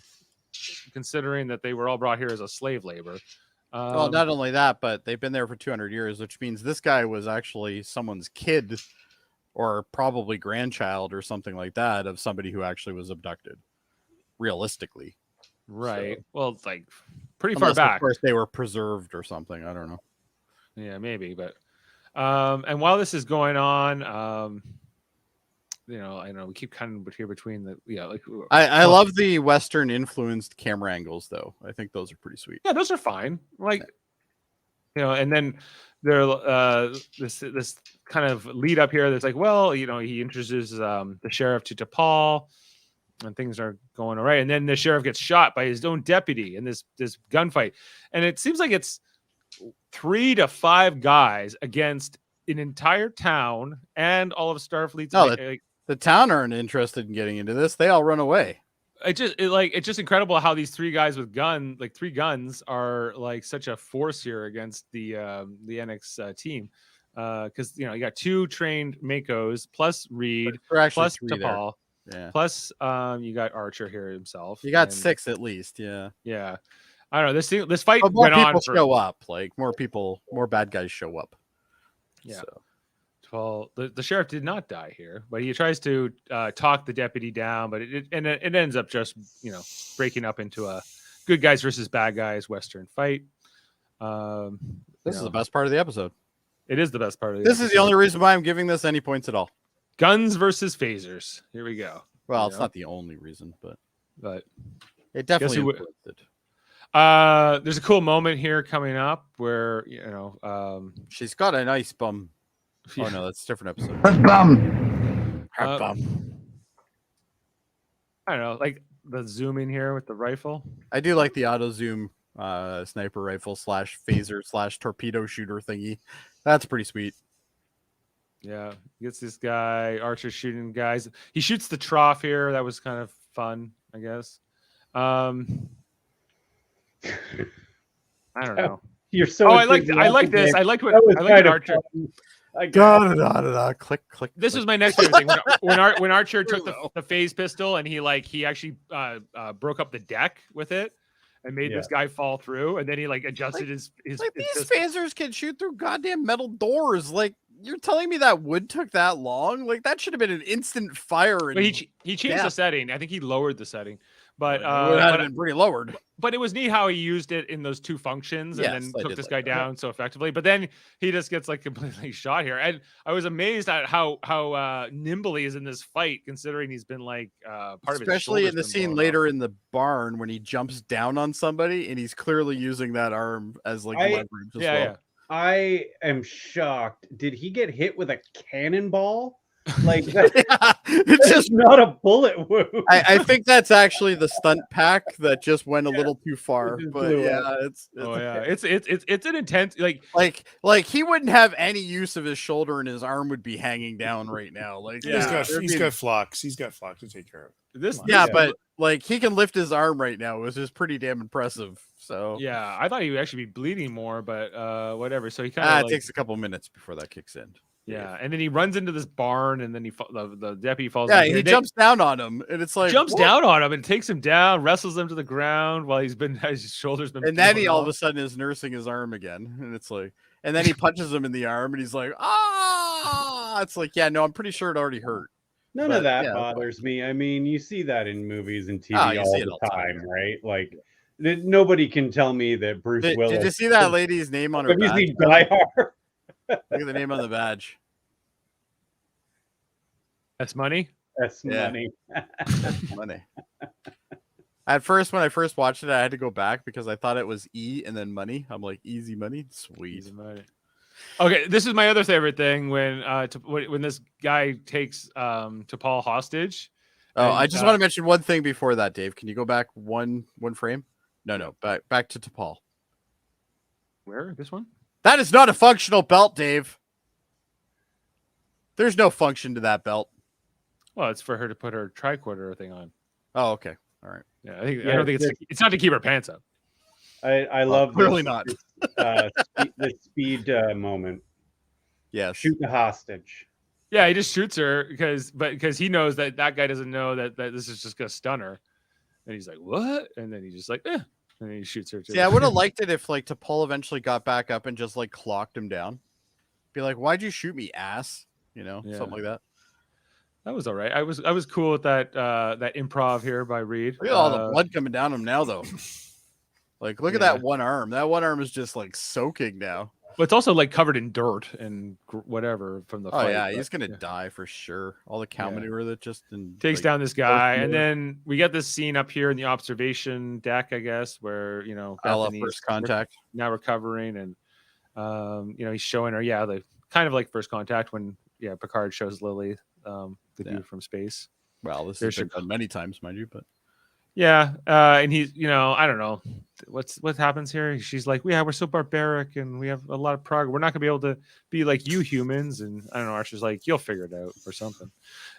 considering that they were all brought here as a slave labor. Well, not only that, but they've been there for 200 years, which means this guy was actually someone's kid or probably grandchild or something like that of somebody who actually was abducted, realistically. Right. So, well, it's like pretty far back. Of course, they were preserved or something. I don't know. Yeah, maybe. But and while this is going on, I know we keep kind of here between I love the Western influenced camera angles though. I think those are pretty sweet. Yeah, those are fine. Like, and then this kind of lead up here. That's like, well, he introduces the sheriff to T'Pol, and things are going all right. And then the sheriff gets shot by his own deputy in this gunfight, and it seems like it's 3 to 5 guys against an entire town and all of Starfleet's. The town aren't interested in getting into this. They all run away. It's just incredible how these 3 guys with 3 guns are like such a force here against the NX team. Because you got 2 trained Makos plus Reed plus T'Pol. Yeah. Plus you got Archer here himself. You got 6 at least. Yeah. Yeah. I don't know. This fight but more went people on show up. Like more bad guys show up. Yeah. So. Well, the sheriff did not die here, but he tries to talk the deputy down, but it ends up just breaking up into a good guys versus bad guys Western fight. This is the best part of the episode. It is the best part of the This episode. is the only reason why I'm giving this any points at all. Guns versus phasers. Here we go. Well, it's not the only reason, but it definitely influenced it. There's a cool moment here coming up where she's got a nice bum. Oh no, that's a different episode. Her bum. Her bum. I don't know, like the zoom in here with the rifle. I do like the auto zoom sniper rifle / phaser / torpedo shooter thingy. That's pretty sweet. Yeah, gets this guy Archer shooting guys. He shoots the trough here. That was kind of fun, I guess. I don't know. You're so. I like this. I like Archer. Click. This was my next favorite thing when Archer took the phase pistol and he actually broke up the deck with it and made this guy fall through, and then he adjusted his these phasers can shoot through goddamn metal doors. Like, you're telling me that wood took that long? Like, that should have been an instant fire. But he changed the setting. I think he lowered the setting. But it would have been pretty lowered. But it was neat how he used it in those 2 functions and then took this guy down so effectively. But then he just gets completely shot here. And I was amazed at how nimble he is in this fight, considering he's been part of his especially in the scene later in the barn when he jumps down on somebody and he's clearly using that arm as leverage as well. Yeah. I am shocked. Did he get hit with a cannonball? It's just not a bullet wound. I think that's actually the stunt pack that just went a little too far. But it's an intense like he wouldn't have any use of his shoulder and his arm would be hanging down right now. He's got flocks. He's got flocks to take care of. But he can lift his arm right now, which is pretty damn impressive. So yeah, I thought he would actually be bleeding more, but whatever. So he kind of it takes a couple minutes before that kicks in. Yeah, and then he runs into this barn, and then the deputy falls. Yeah, he jumps down on him, and it's like down on him and takes him down, wrestles him to the ground while his shoulders been. And then he all of a sudden is nursing his arm again, and it's like, and then he punches him in the arm, and he's like, ah! It's like, yeah, no, I'm pretty sure it already hurt. None of that bothers me. I mean, you see that in movies and TV all the time, right? Like, nobody can tell me that Bruce Willis. Did you see that lady's name on her badge? Have you seen Die Hard? Look at the name on the badge. That's money. That's money. That's money. At first, when I first watched it, I had to go back because I thought it was E and then money. I'm like, easy money, sweet. Easy money. Okay, this is my other favorite thing when this guy takes T'Pol hostage. Oh, I just want to mention one thing before that, Dave. Can you go back one frame? No, back to T'Pol. Where? This one? That is not a functional belt, Dave. There's no function to that belt. Well, it's for her to put her tricorder thing on. Oh, okay. All right. Yeah, I don't think it's not to keep her pants up. I love clearly not the speed moment. Yes. Shoot the hostage. Yeah, he just shoots her because he knows that guy doesn't know that this is just gonna stun her, and he's like, "What?" And then he's just like, "Eh," and then he shoots her too. Yeah, I would have liked it if T'Pol eventually got back up and just clocked him down. Be like, "Why'd you shoot me, ass?" Something like that. That was all right. I was cool with that improv here by Reed. Look at all the blood coming down him now, though. Look at that one arm. That one arm is just soaking now. But it's also covered in dirt and whatever from the fight. Oh yeah, he's gonna die for sure. All the cow manure that just takes down this guy, and then we get this scene up here in the observation deck, I guess, where Bella first contact now recovering, and He's showing her, the kind of like First Contact when Picard shows Lily the view from space. Well, this has been done many times, mind you, but and he's, I don't know what happens here. She's like, we're so barbaric and we have a lot of progress. We're not gonna be able to be like you humans. And I don't know. Archer's like, you'll figure it out or something.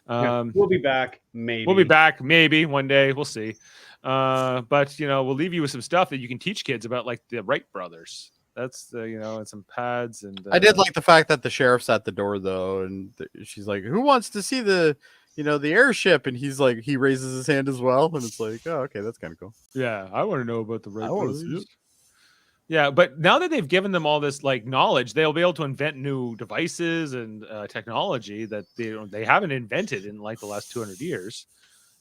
We'll be back. Maybe we'll be back. Maybe one day. We'll see. But we'll leave you with some stuff that you can teach kids about, like the Wright brothers. That's and some pads. And I did like the fact that the sheriff's at the door though, and she's like, "Who wants to see the airship?" And he's like, he raises his hand as well, and it's like, oh, okay, that's kind of cool. Yeah, I want to know about the Wright brothers. Yeah, but now that they've given them all this like knowledge, they'll be able to invent new devices and technology that they haven't invented in like the last 200 years.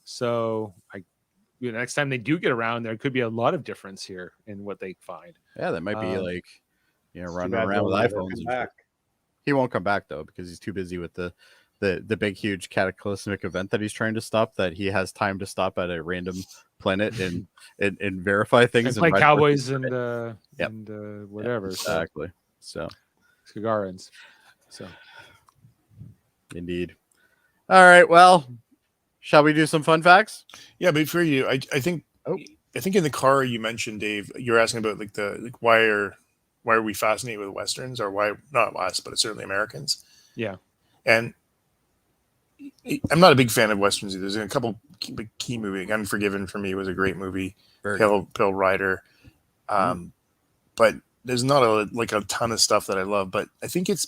So next time they do get around, there could be a lot of difference here in what they find. Yeah, that might be like, running around with iPhones. He won't come back though because he's too busy with the big huge cataclysmic event that he's trying to stop. That he has time to stop at a random planet and verify things. And play Cowboys and whatever. Yeah, exactly. So Gagarins. So indeed. All right. Well. Shall we do some fun facts? Yeah, but for you, I think in the car you mentioned, Dave, you're asking about why are we fascinated with Westerns, or why not us, but it's certainly Americans. Yeah. And I'm not a big fan of Westerns either. There's a couple key movies. Unforgiven for me was a great movie. Pale Rider. But there's not a ton of stuff that I love, but I think it's,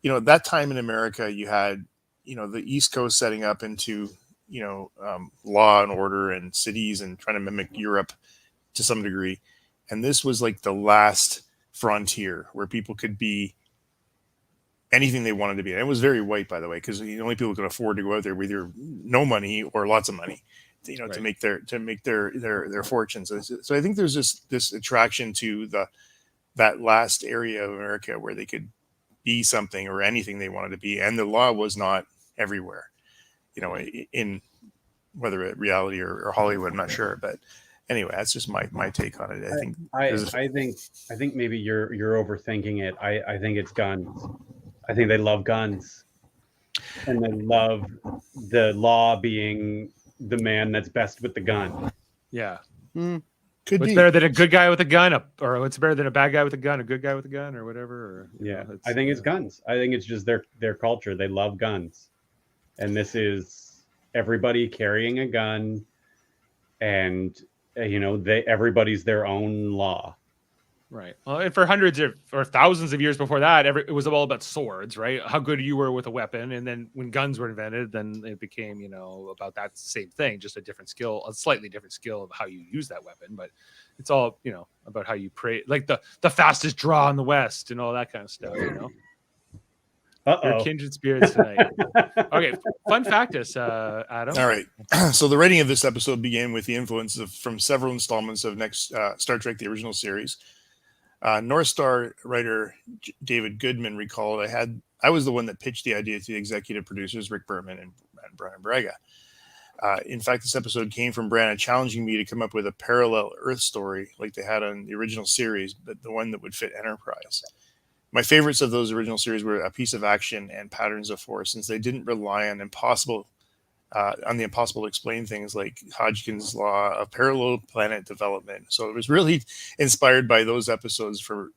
at that time in America, you had, the East Coast setting up into, law and order and cities and trying to mimic Europe to some degree. And this was like the last frontier where people could be anything they wanted to be. And it was very white, by the way, because the only people who could afford to go out there with either no money or lots of money, right, to make their fortunes. So I think there's this attraction to that last area of America where they could be something or anything they wanted to be. And the law was not everywhere, in whether it reality or Hollywood, I'm not sure, but anyway, that's just my take on it. I think maybe you're overthinking it. I think it's guns. I think they love guns, and they love the law being the man that's best with the gun. Yeah. What's better than a good guy with a gun, or what's better than a bad guy with a gun, a good guy with a gun, or whatever? Or, I think it's guns. I think it's just their culture. They love guns, and this is everybody carrying a gun, and everybody's their own law. Right. Well, and for hundreds or thousands of years before that, it was all about swords, right? How good you were with a weapon. And then when guns were invented, then it became, about that same thing, just a different skill, a slightly different skill of how you use that weapon. But it's all, about how you pray, like the fastest draw in the West and all that kind of stuff, Your kindred spirits tonight. Okay, fun fact is, Adam. All right. So the writing of this episode began with the influence from several installments of next Star Trek, the original series. North Star writer David Goodman recalled, I was the one that pitched the idea to the executive producers, Rick Berman and Brian Braga. In fact, this episode came from Branagh challenging me to come up with a parallel Earth story like they had on the original series, but the one that would fit Enterprise. My favorites of those original series were A Piece of Action and Patterns of Force, since they didn't rely on the impossible to explain things like Hodgkin's law of parallel planet development. So it was really inspired by those episodes. For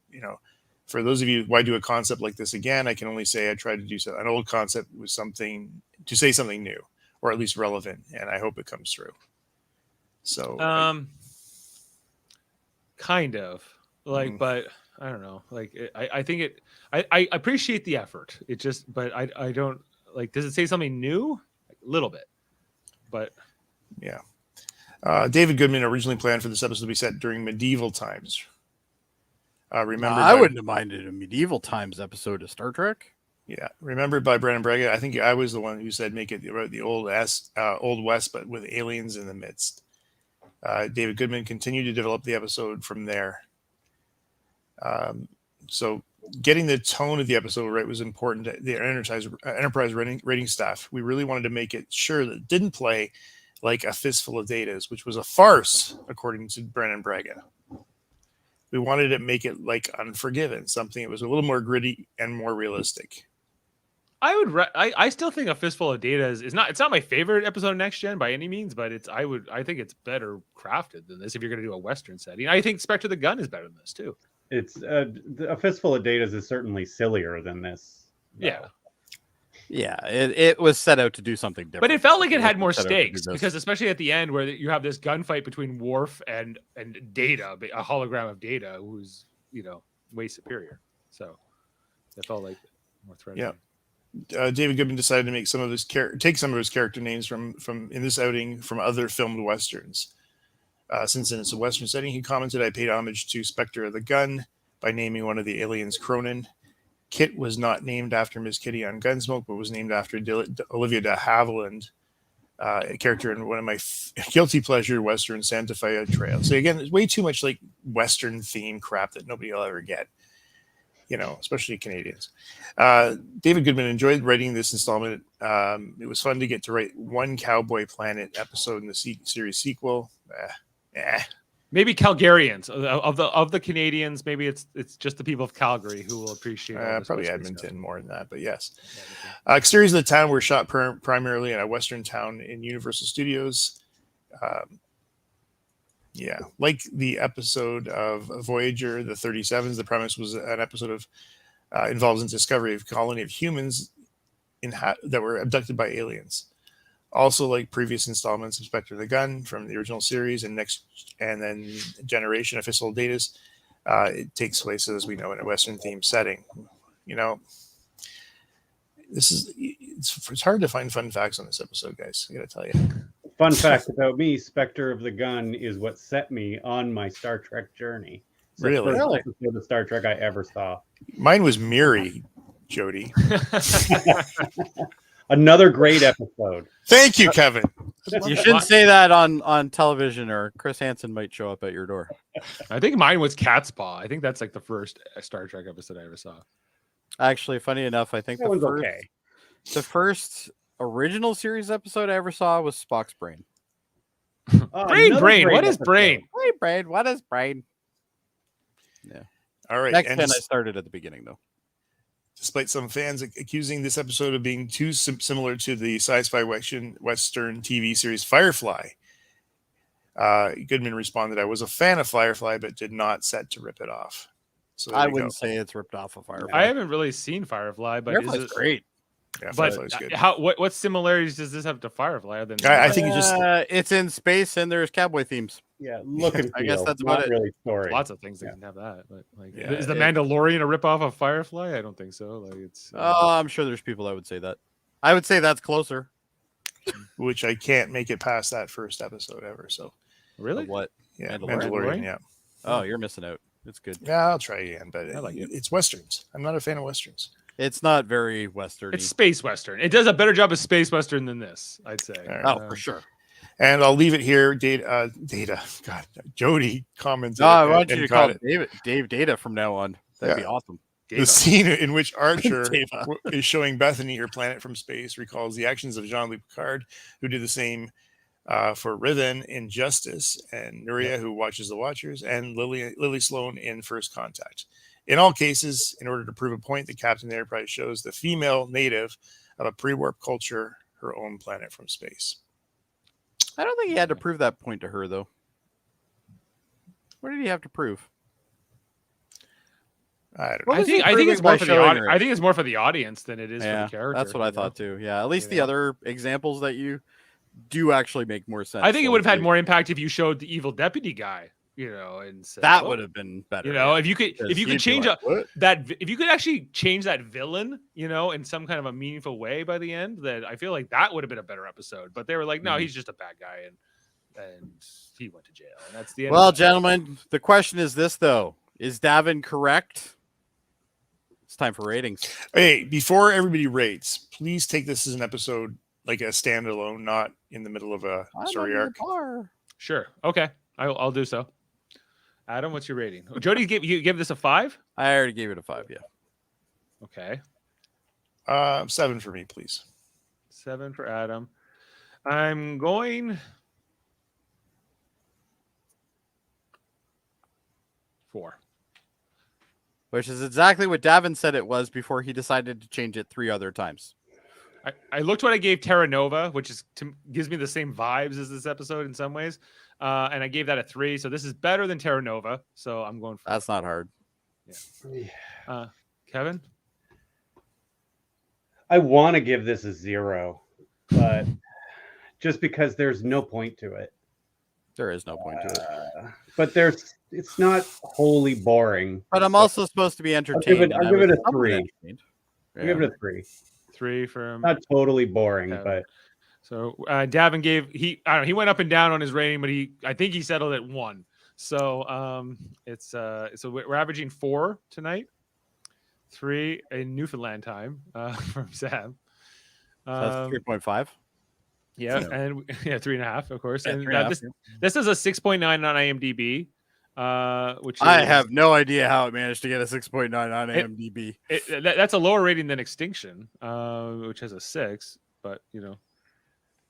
those of you, why do a concept like this again? I can only say I tried to do an old concept with something to say something new, or at least relevant, and I hope it comes through. So kind of like, but I don't know. Like, I think I appreciate the effort. It just, but I don't like. Does it say something new? A little bit, but yeah. David Goodman originally planned for this episode to be set during medieval times. Remember, I wouldn't have minded a medieval times episode of Star Trek. Yeah, remembered by Brandon Braga. I think I was the one who said make it the old West, but with aliens in the midst. David Goodman continued to develop the episode from there. So getting the tone of the episode right was important to the Enterprise rating staff. We really wanted to make it sure that it didn't play like A Fistful of Datas, which was a farce, according to Brandon Braga. We wanted to make it like Unforgiven, something that was a little more gritty and more realistic. I would. I still think A Fistful of Data is not. It's not my favorite episode of Next Gen by any means, but it's. I think it's better crafted than this. If you're going to do a Western setting, I think Spectre the Gun is better than this too. It's A Fistful of Datas is certainly sillier than this. Yeah. Yeah, it was set out to do something different. But it felt like it had more wasn't set out to do stakes this. because, especially at the end, where you have this gunfight between Worf and Data, a hologram of Data, who's way superior. So it felt like more threatening. Yeah. David Goodman decided to make take some of his character names from in this outing from other filmed westerns. Since it's a western setting, he commented, "I paid homage to Spectre of the Gun by naming one of the aliens Cronin. Kit was not named after Miss Kitty on Gunsmoke, but was named after Olivia de Havilland, a character in one of my guilty pleasure western Santa Fe Trail." So again, there's way too much like western theme crap that nobody will ever get. Especially Canadians. David Goodman enjoyed writing this installment. It was fun to get to write one Cowboy Planet episode in the series sequel. Maybe Calgarians of the Canadians. Maybe it's just the people of Calgary who will appreciate. Probably Edmonton more than that, but yes. Exteriors of the town were shot primarily in a western town in Universal Studios. Yeah, like the episode of Voyager, the 37s, the premise was an episode of involves the discovery of a colony of humans that were abducted by aliens. Also, like previous installments of Spectre of the Gun from the original series and then Generation of Fistful of Datas, it takes place, as we know, in a Western themed setting. It's hard to find fun facts on this episode, guys. I gotta tell you. Fun fact about me, Spectre of the Gun is what set me on my Star Trek journey. It's the first episode of Star Trek I ever saw. Mine was Miri, Jody. Another great episode. Thank you, Kevin. You shouldn't say that on television, or Chris Hansen might show up at your door. I think mine was Cat's Paw. I think that's like the first Star Trek episode I ever saw. Actually, funny enough, I think the first original series episode I ever saw was Spock's Brain. Brain. What is Brain? Hey, Brain. What is Brain? Yeah. All right. Next 10, I started at the beginning, though. Despite some fans accusing this episode of being too similar to the sci-fi Western TV series Firefly, Goodman responded, "I was a fan of Firefly, but did not set to rip it off." So I wouldn't say it's ripped off of Firefly. I haven't really seen Firefly, but Firefly's great. Yeah, but Firefly's good. What similarities does this have to Firefly? Other than I think it's in space and there's cowboy themes. Yeah, look and feel. I guess that's about it. Really story. Lots of things that can have that, but is the it- Mandalorian a ripoff of Firefly? I don't think so. Like it's. I'm sure there's people that would say that. I would say that's closer. Which I can't make it past that first episode ever. So Really? What? yeah, Mandalorian? Mandalorian. Yeah, Oh, you're missing out. It's good. yeah, I'll try again, but I like it. it's westerns. I'm not a fan of westerns. It's not very Western. It's space western. It does a better job of space western than this, I'd say. All right. Oh, for sure. And I'll leave it here. Data. God, Jody commented. No, I want you and to got call Dave Data from now on. That'd be awesome. The scene in which Archer Deva. is showing Bethany her planet from space recalls the actions of Jean-Luc Picard, who did the same for Riven in Justice, and Nuria, who watches the Watchers, and Lily Sloan in First Contact. In all cases, in order to prove a point, the Captain Enterprise shows the female native of a pre-warp culture her own planet from space. I don't think he had to prove that point to her, though. What did he have to prove? I don't know. What was he I think it's proving by more for the showing her? I think it's more for the audience than it is for Yeah, the character. that's what I thought too. Yeah, at least the other examples that you do actually make more sense. I think it would have had Like, more impact if you showed the evil deputy guy, and said, That "Oh," would have been better. if you could Because he'd be change like, "What?" if you could actually change that villain, in some kind of a meaningful way by the end, that I feel like that would have been a better episode. But they were like, no, he's just a bad guy, and he went to jail, and that's the end. Well, of that. gentlemen, the question is this though: is Davin correct? It's time for ratings. Hey, before everybody rates, please take this as an episode, like a standalone, not in the middle of a story arc. Sure, okay, I'll do so. Adam, what's your rating? Jody, you give this a 5? I already gave it a 5. Yeah. Okay, 7 for me, please. 7 for Adam. I'm going 4. Which is exactly what Davin said it was before he decided to change it 3 other times. I looked what I gave Terra Nova, which gives me the same vibes as this episode in some ways. And I gave that a 3. So this is better than Terra Nova. So I'm going for That's not hard. Kevin? I want to give this a 0, but just because there's no point to it. There is no point to it. But it's not wholly boring. But I'm also supposed to be entertained. I'll give it a 3. Yeah. I'll give it a 3. 3 from Not totally boring, Davin. but So Davin he went up and down on his rating, but I think he settled at 1. So so we're averaging 4 tonight. 3 in Newfoundland time from Sam. That's 3.5. Yeah, Yeah. and 3.5, of course. Yeah, And 3.5, this is a 6.9 on IMDb, which I is, have no idea how it managed to get a 6.9 on IMDb. that's a lower rating than Extinction, which has a 6. But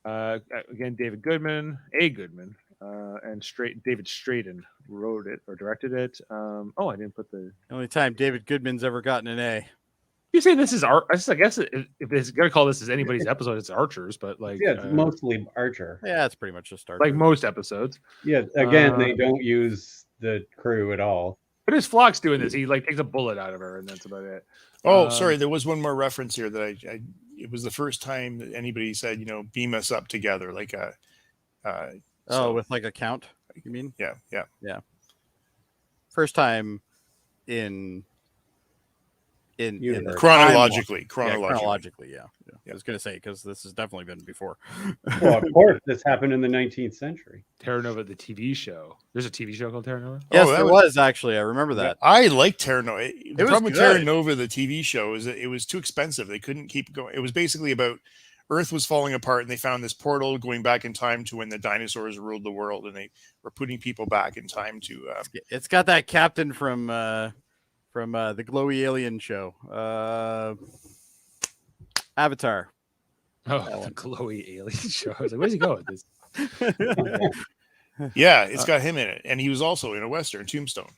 again, David Goodman, and David Straden wrote it or directed it. I didn't put the. The only time David Goodman's ever gotten an A. You say this is art? I guess if it's gonna call this as anybody's episode, it's Archer's. But it's mostly Archer. Yeah, it's pretty much just Star like Trek. most episodes. Yeah, again, they don't use the crew at all. But his Flock's doing this. He takes a bullet out of her, and that's about it. Oh, sorry. There was one more reference here that I it was the first time that anybody said, beam us up together, like with like a count, you mean? Yeah. First time in the chronologically. Yeah. I was gonna say because this has definitely been before. Well, of course, this happened in the 19th century. Terra Nova, the TV show. There's a TV show called Terra Nova. Yes, that there was actually. I remember that. I like Terra Nova. The was problem with good. Terra Nova, the TV show, is that it was too expensive. They couldn't keep going. It was basically about Earth was falling apart, and they found this portal going back in time to when the dinosaurs ruled the world, and they were putting people back in time to. It's got that captain from the glowy alien show, Avatar. Oh, the glowy alien show. I was like, where's he going with this? Yeah, it's got him in it, and he was also in a Western, Tombstone.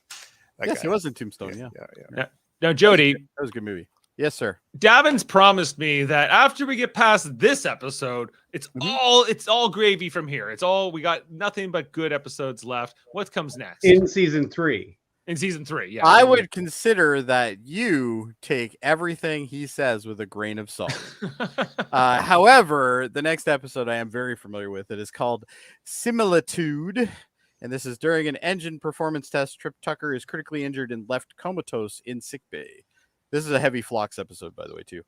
That Yes, guy. he was in Tombstone. Yeah. Now, Jody, That was a good movie. Yes, sir. Davin's promised me that after we get past this episode, it's all gravy from here. We got nothing but good episodes left. What comes next? In season 3. In season 3, yeah. I would consider that you take everything he says with a grain of salt. However, the next episode I am very familiar with. It is called Similitude. And this is during an engine performance test. Trip Tucker is critically injured and left comatose in sickbay. This is a heavy Phlox episode, by the way, too.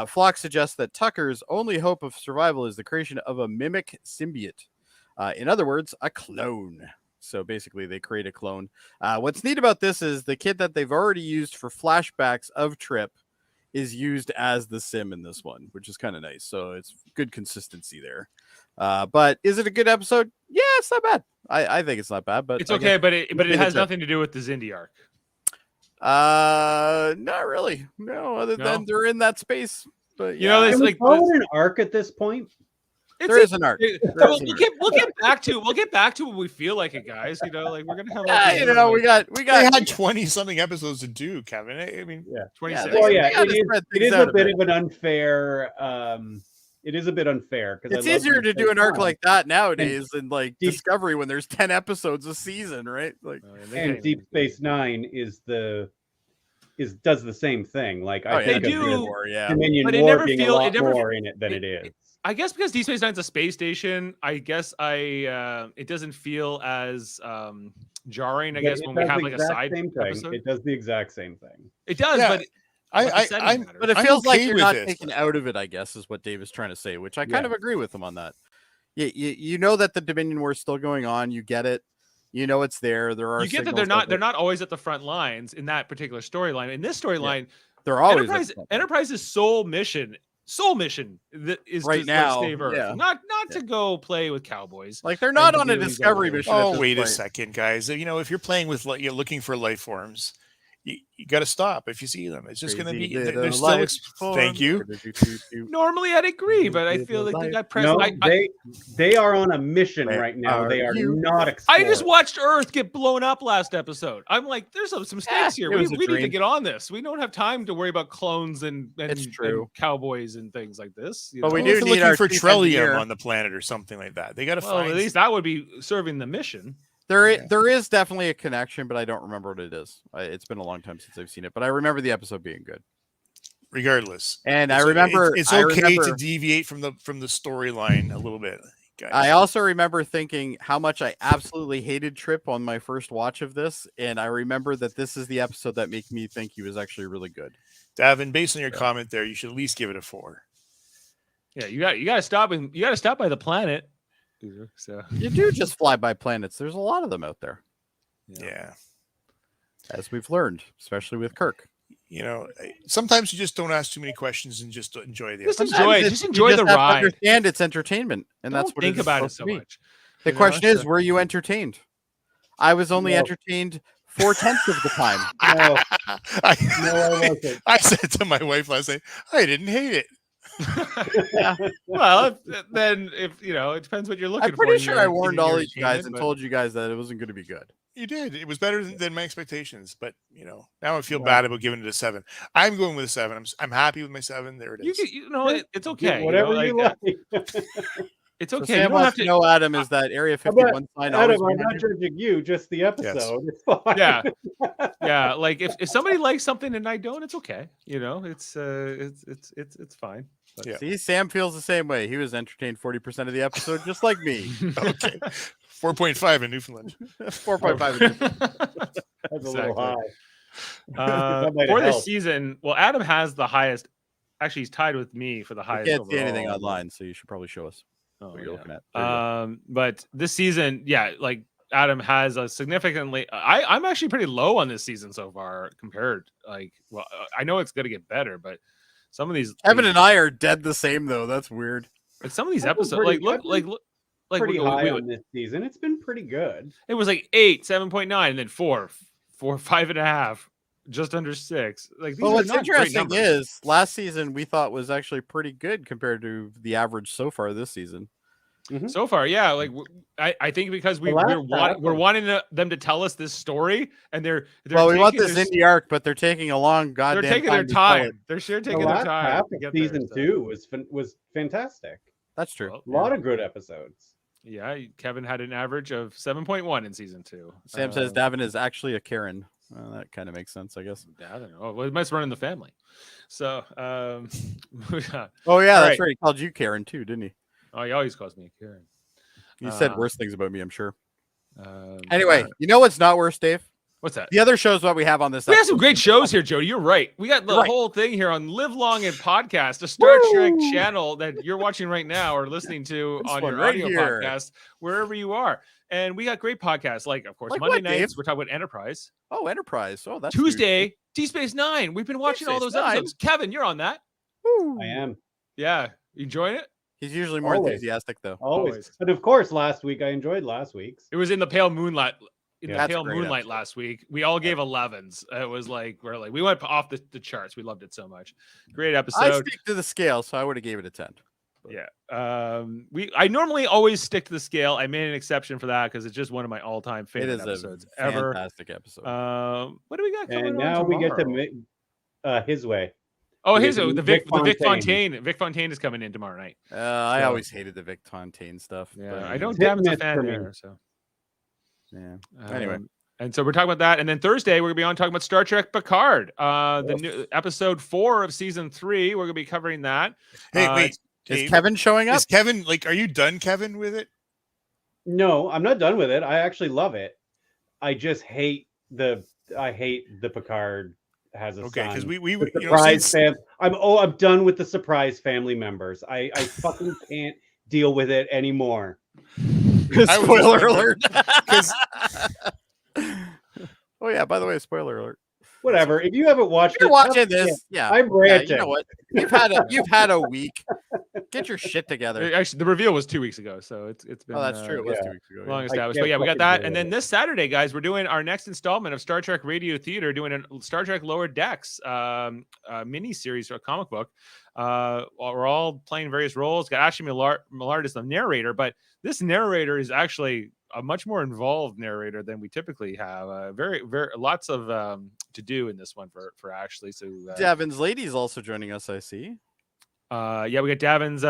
Phlox suggests that Tucker's only hope of survival is the creation of a mimic symbiote. In other words, a clone. So basically, they create a clone. What's neat about this is the kid that they've already used for flashbacks of Trip is used as the sim in this one, which is kind of nice. So it's good consistency there. But is it a good episode? Yeah, it's not bad. I think it's not bad, but it's okay. But it has nothing to do with the Xindi arc. Not really. No, other than they're in that space. But you know, it's like an arc at this point. There is an arc. We'll get back to when we feel like it, guys. You know, like we're gonna have. We got. They had 20 something episodes to do, Kevin. I mean, 26. Well, it is a bit of an unfair. It is a bit unfair because it's easier to do an arc like that nowadays than like Discovery when there's 10 episodes a season, right? Like, and Deep Space Nine does the same thing. Like I think Dominion War being a lot more in it than it is. I guess because Deep Space Nine's a space station, I guess it doesn't feel as jarring. I guess when we have like a side episode, it does the exact same thing. It does, yeah. but but it feels like you're not this, taken out of it, I guess, is what Dave is trying to say, which I kind of agree with him on that. You know that the Dominion War is still going on. You get it. You know it's there. There are. You get that they're not always at the front lines in that particular storyline. In this storyline, they're always Enterprise's sole mission that is right to now, save Earth, not to go play with cowboys. Like they're not on a Discovery mission. Oh, wait a second, guys. You know, if you're playing with, you're looking for life forms, you got to stop if you see them. It's just going to be. Crazy They're little still. life Thank you. Normally I'd agree, but I feel like they got pressed. No, they are on a mission Where right now. are They are you? not I exploring. just watched Earth get blown up last episode. I'm like, there's some stakes here. it We was a need to dream. get on this. We don't have time to worry about clones and It's true. and cowboys and things like this. But we Well, if do they're need looking our for chief Trillium engineer. on the planet or something like that. They got to Well, find. at least that would be serving the mission. There is definitely a connection, but I don't remember what it is. It's been a long time since I've seen it, but I remember the episode being good. Regardless, And I remember it's I okay remember- to deviate from the storyline a little bit. Guys. I also remember thinking how much I absolutely hated Trip on my first watch of this, and I remember that this is the episode that made me think he was actually really good. Davin, based on your comment there, you should at least give it a 4. Yeah, you got to stop and you got to stop by the planet. So You do just fly by planets. There's a lot of them out there, Yeah. as we've learned, especially with Kirk. You know, sometimes you just don't ask too many questions and just enjoy the Just episode. enjoy it. You Just enjoy the have to ride. understand it's entertainment, and Don't that's what think it is about it supposed so to be. much. The You know, question is, so- were you entertained? I was only No. entertained 4/10 of the time. No, I, no, I wasn't. I said to my wife last night, I didn't hate it. Well, then if you know, it depends what you're looking I'm for. pretty in sure your- I in warned your all of you guys entertainment, and but- told you guys that it wasn't going to be good. You did. It was better than my expectations, but you know, now I feel Yeah. bad about giving it a 7. I'm going with a 7. I'm happy with my 7. There it You is. can, you know, it's Do okay. whatever you you know, like. It's So okay. Sam You don't wants have to to. know, Adam, is that Area How about- 51 sign always Adam, I'm wanted not you? judging you, just the episode. It's fine. Yeah, yeah. Like if somebody likes something and I don't, it's okay. You know, it's fine. But- Yeah. See, Sam feels the same way. He was entertained 40% of the episode, just like me. Okay. 4.5 in Newfoundland. 4.5. That's a little Exactly. high. That might For have this helped. season, well, Adam has the highest. Actually, he's tied with me for the I highest. can't see anything overall. online, so you should probably show us Oh, what you're yeah. looking at. There you go. But this season, yeah, like Adam has a significantly. I'm actually pretty low on this season so far compared. Like, well, I know it's gonna get better, but some of these Evan and I are dead the same, though. That's weird. like some of these I've been episodes, pretty- like I've been look, like Pretty we- high we- on this season. It's been pretty good. it was like 8, 7.9, and then 4, 5.5, just under 6. Like these Well, are what's not great interesting numbers. is last season we thought was actually pretty good compared to the average so far this season. So far, yeah, like I think because The last we're half wanting them to tell us this story, and they're Well, we want taking this their- Indie arc, but they're taking a long goddamn they're taking their to tell it. time. They're sure The taking their last time half to of get season there, so. 2 was fantastic. That's true. Well, A lot of good episodes. yeah, Kevin had an average of 7.1 in season 2. Sam says Davin is actually a Karen. That kind of makes sense, I guess. I don't know. Well, it must run in the family. So, yeah. Oh yeah, All that's right. right. He called you Karen too, didn't he? Oh, he always calls me a Karen. He said Uh, worse things about me, I'm sure. All Anyway, right. you know what's not worse, Dave? What's that? The other shows what we have on this. We have some episode. great shows here, Jody. You're right. We got the Right. whole thing here on Live Long and Podcast, a Star Trek Woo! channel that you're watching right now or listening to This on one your right audio here. podcast, wherever you are. And we got great podcasts, like, of course, Like Monday what, nights, Dave? we're talking about Enterprise. Oh, Enterprise. Oh, that's new. Tuesday, D Space Nine. We've been watching all Space those Nine? episodes. Kevin, you're on that. Woo. I am Yeah. You enjoying it? He's usually more Always. enthusiastic though. always. Always. But of course, last week I enjoyed last week's. It was in the pale moonlight. In Yeah, the that's a pale great moonlight episode. last week, we all gave 11s. It was like we went off the charts. We loved it so much. Great I episode. stick to the scale, so I would have gave it a 10. Yeah. I normally always stick to the scale. I made an exception for that because it's just one of my all-time It favorite is a episodes ever. fantastic episode. What do we got coming And on now we get to tomorrow? his way. Oh, we here's get to the meet Vic Vic Fontaine. Vic Fontaine is coming in tomorrow night. I so- always hated the Vic Fontaine stuff. Yeah, but, I know It's hit and Davin's a miss fan for me. there. So Yeah. Anyway. and so we're talking about that, and then Thursday we're gonna be on talking about Star Trek Picard, the Yes. new episode 4 of season 3. We're gonna be covering that. Hey, Uh, wait. Is Dave, Kevin showing up? is Kevin, like, are you done, Kevin, with it? No, I'm not done with it. I actually love it. I just hate the Picard has a Okay, son. because we The you know, surprise since, I'm done with the surprise family members. I fucking can't deal with it anymore. I was Spoiler just alert. 'cause- Oh yeah, by the way, spoiler alert. Whatever. If you haven't watched If you're it, watching tough this, yeah. I'm Yeah, you ranting. know what? You've had a week. Get your shit together. Actually, the reveal was 2 weeks ago, so it's been. Oh, that's true. It was yeah. 2 weeks ago. Long Yeah. established. can't But yeah, we got fucking that. believe And then it. this Saturday, guys, we're doing our next installment of Star Trek Radio Theater, doing a Star Trek Lower Decks mini series or a comic book. We're all playing various roles. Got Ashley Millard as the narrator, but this narrator is actually a much more involved narrator than we typically have. Very lots of to do in this one for Ashley. So Davin's lady is also joining us, I see. yeah, we got Davin's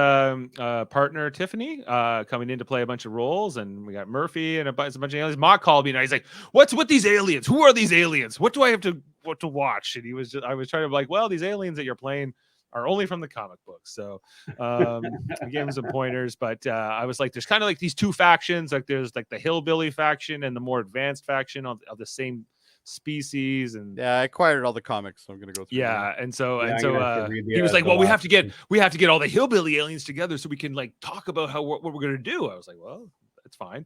partner Tiffany coming in to play a bunch of roles, and we got Murphy and a bunch of aliens. Mock called me and he's like, "What's with these aliens? Who are these aliens? What do I have to watch?" And I was trying to be like, "Well, these aliens that you're playing are only from the comic books." So we gave him some pointers, but I was like, "There's kind of like these two factions. Like there's like the hillbilly faction and the more advanced faction of the same species." And Yeah, I acquired all the comics, so I'm gonna go through. yeah, and so Yeah, I'm gonna have to read he was the like, "Well, we have last to get all the hillbilly aliens together so we can like talk about what we're gonna do." I was like, "Well, that's fine."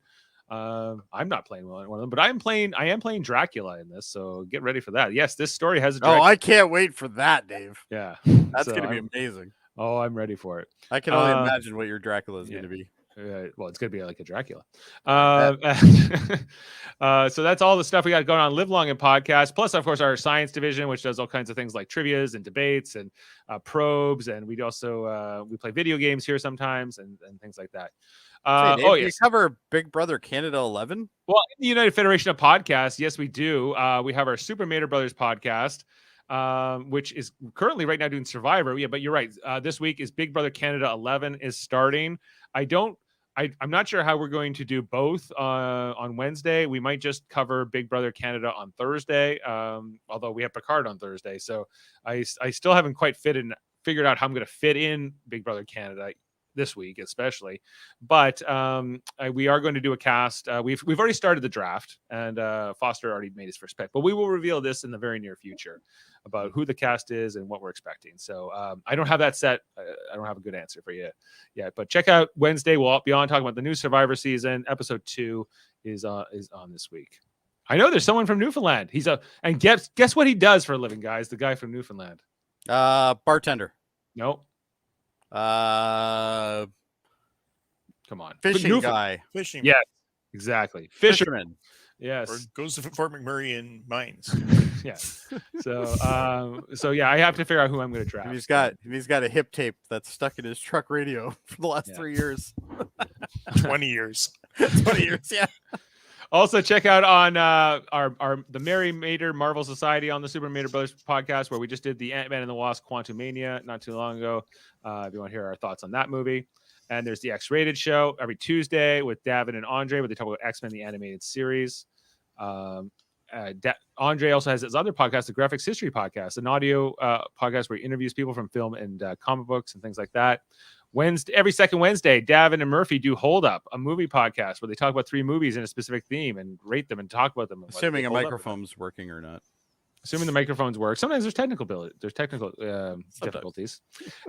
I'm not playing one of them, but I am playing Dracula in this, so get ready for that. Yes, this story has a Oh, I can't wait for that, Dave. yeah, That's so gonna be I'm- amazing. Oh, I'm ready for it. I can only Um, imagine what your Dracula is yeah. gonna be. Well, it's gonna be like a Dracula. So that's all the stuff we got going on Live Long and Podcast. Plus, of course, our science division, which does all kinds of things like trivias and debates and probes, and we also we play video games here sometimes and things like that. Say, Dave, Oh do you yes. cover Big Brother Canada 11? Well, in the United Federation of Podcasts, yes, we do. We have our Super Mater Brothers podcast, which is currently right now doing Survivor. Yeah, but you're right. This week is Big Brother Canada 11 is starting. I'm not sure how we're going to do both on Wednesday. We might just cover Big Brother Canada on Thursday, although we have Picard on Thursday. So I still haven't quite figured out how I'm going to fit in Big Brother Canada this week, especially. But we are going to do a cast. We've already started the draft, and Foster already made his first pick. But we will reveal this in the very near future about who the cast is and what we're expecting. So I don't have that set. I don't have a good answer for you yet. But check out Wednesday. We'll be on talking about the new Survivor season. Episode 2 is on this week. I know there's someone from Newfoundland. And guess what he does for a living, guys? The guy from Newfoundland. Bartender. No. Come on. Fishing guy. Fishing. Yes, exactly. Fisherman. Fisherman. Yes. Or goes to Fort McMurray in mines. Yeah. So yeah, I have to figure out who I'm going to draft. And he's got a hip tape that's stuck in his truck radio for the last 3 years. 20 years. 20 years, yeah. Also, check out on the Mary Mater Marvel Society on the Super Mater Brothers podcast, where we just did the Ant-Man and the Wasp Quantumania not too long ago. If you want to hear our thoughts on that movie. And there's the X-Rated show every Tuesday with Davin and Andre, where they talk about X-Men, the animated series. Andre also has his other podcast, the Graphics History Podcast, an audio podcast where he interviews people from film and comic books and things like that. Every second Wednesday, Davin and Murphy do Hold Up, a movie podcast where they talk about 3 movies in a specific theme and rate them and talk about them. Assuming a microphone's working or not. Assuming the microphones work. Sometimes there's technical difficulties.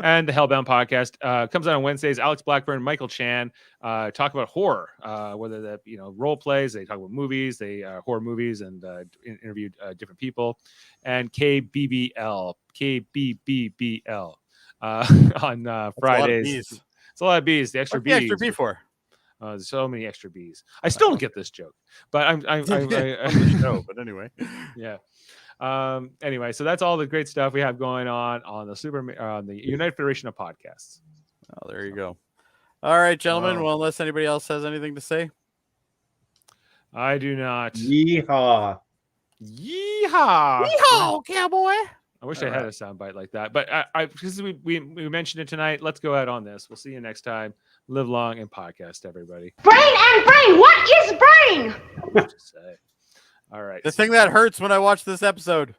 And the Hellbound podcast comes out on Wednesdays. Alex Blackburn, Michael Chan talk about horror, whether that role plays. They talk about movies, horror movies, and interview different people. And KBBL on Fridays. It's a lot of B's. The extra B's. What's the extra B for? There's so many extra B's. I still don't get this joke, but I no, but anyway, yeah. Anyway, so that's all the great stuff we have going on the United Federation of Podcasts. Oh, there you go. All right, gentlemen. Well, unless anybody else has anything to say, I do not. Yeehaw. Yeehaw! Yeehaw, cowboy! I wish I had a soundbite like that, but because we mentioned it tonight, let's go out on this. We'll see you next time. Live long and podcast, everybody. Brain and brain. What is brain? What to say? All right. The thing that hurts when I watch this episode.